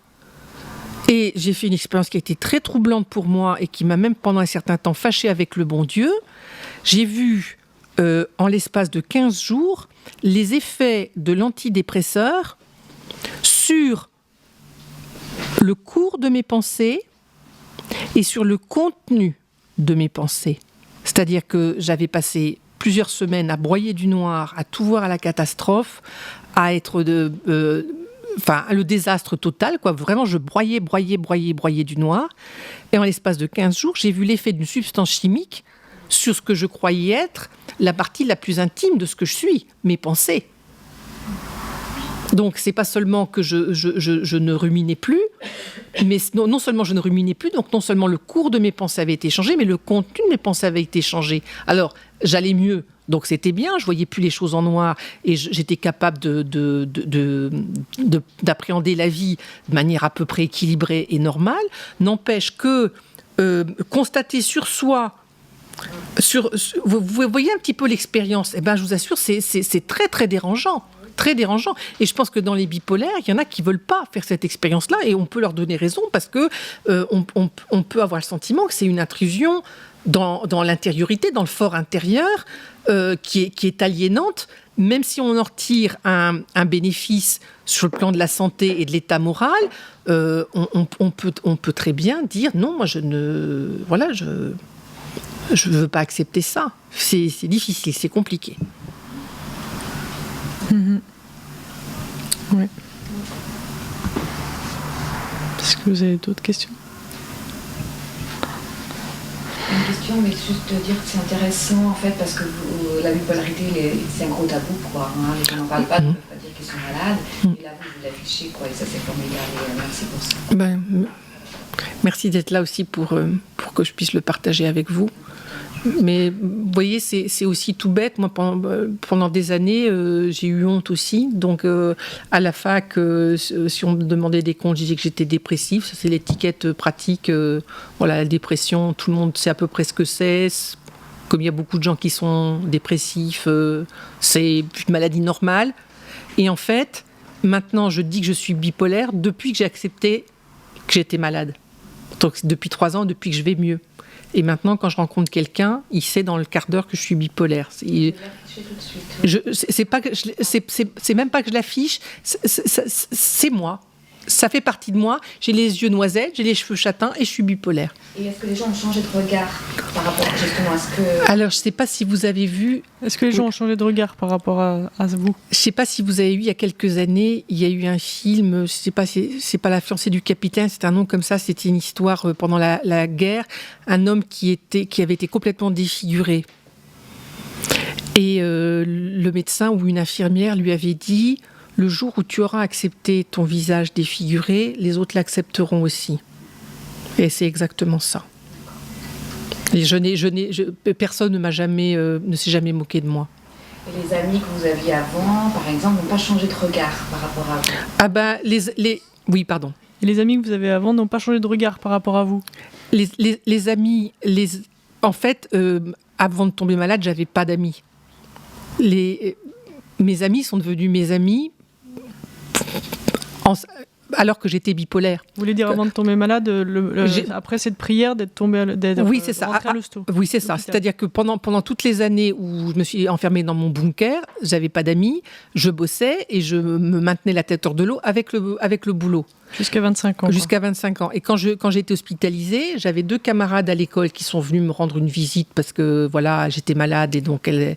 Et j'ai fait une expérience qui a été très troublante pour moi et qui m'a même pendant un certain temps fâchée avec le bon Dieu. J'ai vu, en l'espace de 15 jours, les effets de l'antidépresseur sur le cours de mes pensées et sur le contenu de mes pensées. C'est-à-dire que j'avais passé plusieurs semaines à broyer du noir, à tout voir à la catastrophe, à être le désastre total, quoi. Vraiment, je broyais du noir. Et en l'espace de 15 jours, j'ai vu l'effet d'une substance chimique sur ce que je croyais être la partie la plus intime de ce que je suis, mes pensées. Donc, c'est pas seulement que je ne ruminais plus, mais non seulement je ne ruminais plus, donc non seulement le cours de mes pensées avait été changé, mais le contenu de mes pensées avait été changé. Alors, j'allais mieux. Donc c'était bien, je voyais plus les choses en noir et j'étais capable d'appréhender la vie de manière à peu près équilibrée et normale. N'empêche que constater sur soi, vous voyez un petit peu l'expérience, je vous assure, c'est très très dérangeant. Très dérangeant. Et je pense que dans les bipolaires, il y en a qui ne veulent pas faire cette expérience-là et on peut leur donner raison parce que on peut avoir le sentiment que c'est une intrusion dans l'intériorité, dans le fort intérieur, qui est aliénante, même si on en retire un bénéfice sur le plan de la santé et de l'état moral, on peut très bien dire non, moi je veux pas accepter ça. C'est difficile, c'est compliqué. Mmh. Oui. Est-ce que vous avez d'autres questions ? Une question question, mais juste de dire que c'est intéressant en fait parce que la bipolarité c'est un gros tabou quoi. Hein, les gens n'en parlent pas, ne peuvent pas dire qu'ils sont malades. Et là vous l'affichez quoi, et ça c'est formidable. Et merci pour ça. Merci d'être là aussi pour que je puisse le partager avec vous. Mais vous voyez, c'est aussi tout bête. Moi, pendant des années, j'ai eu honte aussi. Donc, à la fac, si on me demandait des comptes, je disais que j'étais dépressive. Ça, c'est l'étiquette pratique. Voilà, la dépression, tout le monde sait à peu près ce que c'est. Comme il y a beaucoup de gens qui sont dépressifs, c'est une maladie normale. Et en fait, maintenant, je dis que je suis bipolaire depuis que j'ai accepté que j'étais malade. Donc, depuis 3 ans, depuis que je vais mieux. Et maintenant, quand je rencontre quelqu'un, il sait dans le quart d'heure que je suis bipolaire. C'est même pas que je l'affiche, c'est moi. Ça fait partie de moi. J'ai les yeux noisettes, j'ai les cheveux châtains et je suis bipolaire. Et est-ce que les gens ont changé de regard par rapport justement à ce que... Alors, je ne sais pas si vous avez vu... Est-ce que les gens ont changé de regard par rapport à vous ? Je ne sais pas si vous avez vu, il y a quelques années, il y a eu un film, je ne sais pas, c'est pas La fiancée du capitaine, c'est un nom comme ça, c'était une histoire pendant la guerre, un homme qui avait été complètement défiguré. Et le médecin ou une infirmière lui avait dit... Le jour où tu auras accepté ton visage défiguré, les autres l'accepteront aussi. Et c'est exactement ça. Et personne ne s'est jamais moqué de moi. Et les amis que vous aviez avant, par exemple, n'ont pas changé de regard par rapport à vous ? Ah ben, oui, pardon. Et les amis que vous avez avant n'ont pas changé de regard par rapport à vous ? Les amis, en fait, avant de tomber malade, j'avais pas d'amis. Mes amis sont devenus mes amis alors que j'étais bipolaire. Vous voulez dire avant de tomber malade, après cette prière d'être tombé, oui, c'est ça. Rentré à l'hosto. Oui, c'est ça. C'est-à-dire que pendant toutes les années où je me suis enfermée dans mon bunker, j'avais pas d'amis, je bossais et je me maintenais la tête hors de l'eau avec le boulot. Jusqu'à 25 ans. Jusqu'à 25 ans. Et quand j'ai été hospitalisée, j'avais 2 camarades à l'école qui sont venus me rendre une visite parce que voilà, j'étais malade et donc elles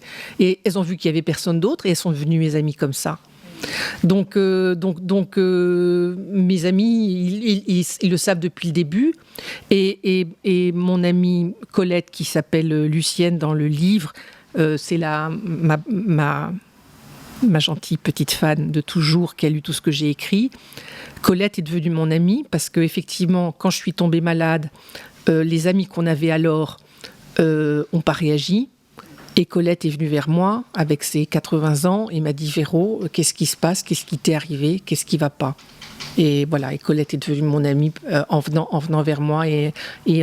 ont vu qu'il y avait personne d'autre et elles sont devenues mes amies comme ça. Donc mes amis, ils le savent depuis le début. Et mon amie Colette, qui s'appelle Lucienne dans le livre, c'est ma gentille petite fan de toujours, qui a lu tout ce que j'ai écrit. Colette est devenue mon amie parce qu'effectivement, quand je suis tombée malade, les amis qu'on avait alors n'ont pas réagi. Et Colette est venue vers moi avec ses 80 ans et m'a dit « Véro, qu'est-ce qui se passe ? Qu'est-ce qui t'est arrivé ? Qu'est-ce qui ne va pas ?» Et voilà, et Colette est devenue mon amie en venant vers moi et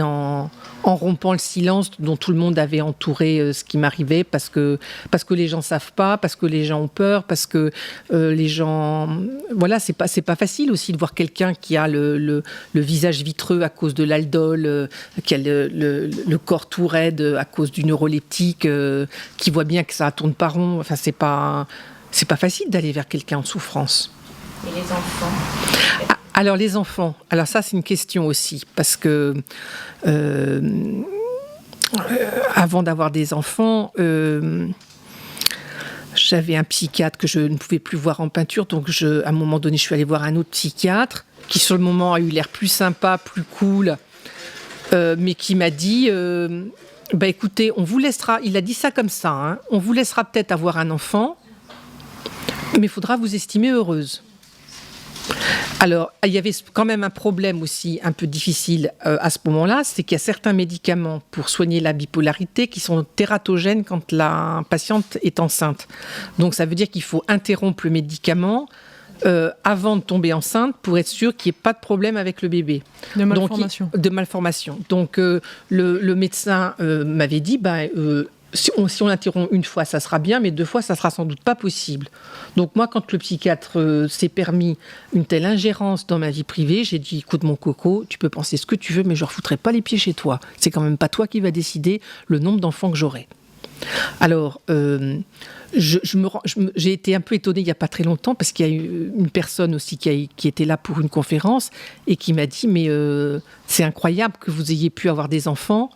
en rompant le silence dont tout le monde avait entouré ce qui m'arrivait parce que les gens ne savent pas, parce que les gens ont peur, parce que les gens... Voilà, c'est pas facile aussi de voir quelqu'un qui a le visage vitreux à cause de l'aldol, qui a le corps tout raide à cause du neuroleptique, qui voit bien que ça tourne pas rond. Enfin, c'est pas facile d'aller vers quelqu'un en souffrance. Et les enfants ? Alors les enfants, ça c'est une question aussi, parce que avant d'avoir des enfants, j'avais un psychiatre que je ne pouvais plus voir en peinture, donc à un moment donné je suis allée voir un autre psychiatre, qui sur le moment a eu l'air plus sympa, plus cool, mais qui m'a dit... écoutez, on vous laissera, il a dit ça comme ça, hein, on vous laissera peut-être avoir un enfant, mais il faudra vous estimer heureuse. Alors, il y avait quand même un problème aussi un peu difficile à ce moment-là, c'est qu'il y a certains médicaments pour soigner la bipolarité qui sont tératogènes quand la patiente est enceinte. Donc, ça veut dire qu'il faut interrompre le médicament avant de tomber enceinte pour être sûr qu'il n'y ait pas de problème avec le bébé. De malformation. De malformation. Donc, le médecin m'avait dit... Si on interrompt une fois, ça sera bien, mais 2 fois, ça sera sans doute pas possible. Donc moi, quand le psychiatre s'est permis une telle ingérence dans ma vie privée, j'ai dit, écoute mon coco, tu peux penser ce que tu veux, mais je ne refoutrai pas les pieds chez toi. C'est quand même pas toi qui vas décider le nombre d'enfants que j'aurai. Alors, j'ai été un peu étonnée il n'y a pas très longtemps, parce qu'il y a eu une personne aussi qui était là pour une conférence, et qui m'a dit, mais c'est incroyable que vous ayez pu avoir des enfants,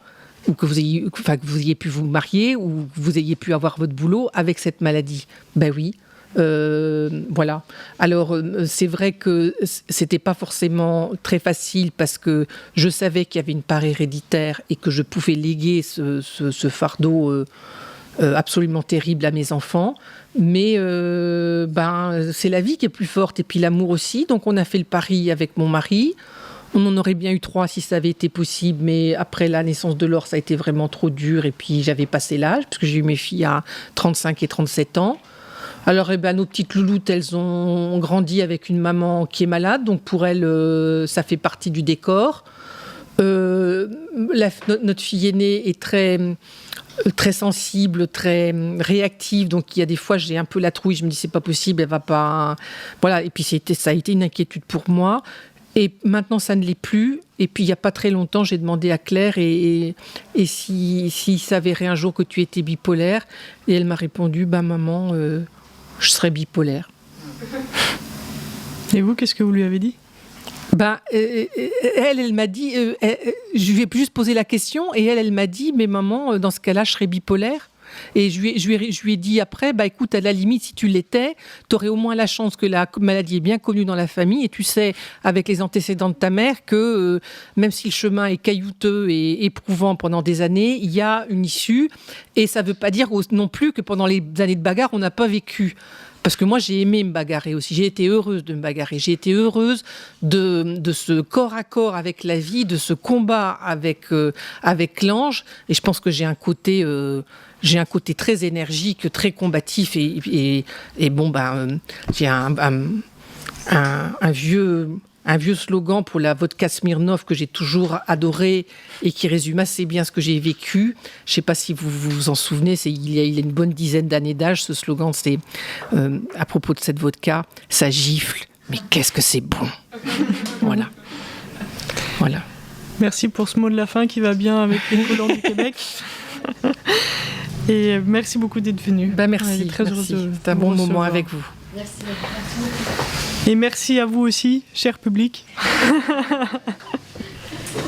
ou que vous ayez pu vous marier, ou que vous ayez pu avoir votre boulot avec cette maladie. Ben oui, Voilà. Alors, c'est vrai que c'était pas forcément très facile parce que je savais qu'il y avait une part héréditaire et que je pouvais léguer ce fardeau absolument terrible à mes enfants. Mais c'est la vie qui est plus forte et puis l'amour aussi. Donc, on a fait le pari avec mon mari. On en aurait bien eu 3 si ça avait été possible, mais après la naissance de Laure, ça a été vraiment trop dur. Et puis, j'avais passé l'âge, parce que j'ai eu mes filles à 35 et 37 ans. Alors, nos petites louloutes, elles ont grandi avec une maman qui est malade. Donc, pour elles, ça fait partie du décor. Notre fille aînée est très sensible, très réactive. Donc, il y a des fois, j'ai un peu la trouille. Je me dis, c'est pas possible, elle va pas... Voilà. Et puis, ça a été une inquiétude pour moi. Et maintenant, ça ne l'est plus. Et puis, il n'y a pas très longtemps, j'ai demandé à Claire et s'il s'avérait un jour que tu étais bipolaire. Et elle m'a répondu, maman, je serais bipolaire. Et vous, qu'est-ce que vous lui avez dit ? Elle m'a dit, je lui ai juste posé la question et elle m'a dit, mais maman, dans ce cas-là, je serais bipolaire. Et je lui ai dit après, écoute, à la limite, si tu l'étais, tu aurais au moins la chance que la maladie est bien connue dans la famille. Et tu sais, avec les antécédents de ta mère, que même si le chemin est caillouteux et éprouvant pendant des années, il y a une issue. Et ça ne veut pas dire non plus que pendant les années de bagarre, on n'a pas vécu. Parce que moi, j'ai aimé me bagarrer aussi. J'ai été heureuse de me bagarrer. J'ai été heureuse de ce corps à corps avec la vie, de ce combat avec l'ange. Et je pense que j'ai un côté très énergique, très combatif. J'ai un vieux slogan pour la vodka Smirnoff que j'ai toujours adoré et qui résume assez bien ce que j'ai vécu. Je ne sais pas si vous vous en souvenez, il y a une bonne dizaine d'années d'âge. Ce slogan, c'est à propos de cette vodka, ça gifle, mais qu'est-ce que c'est bon. Voilà. Merci pour ce mot de la fin qui va bien avec les colons du Québec. Et merci beaucoup d'être venu. Merci. Très heureuse de C'était un bon moment avec vous. Merci beaucoup. Et merci à vous aussi, cher public.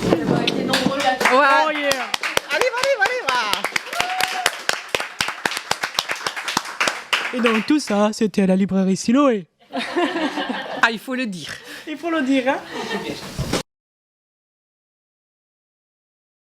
D'avoir été nombreux là. Oh yeah. Allez. Et donc tout ça, c'était à la librairie Siloé. Il faut le dire. Il faut le dire, hein.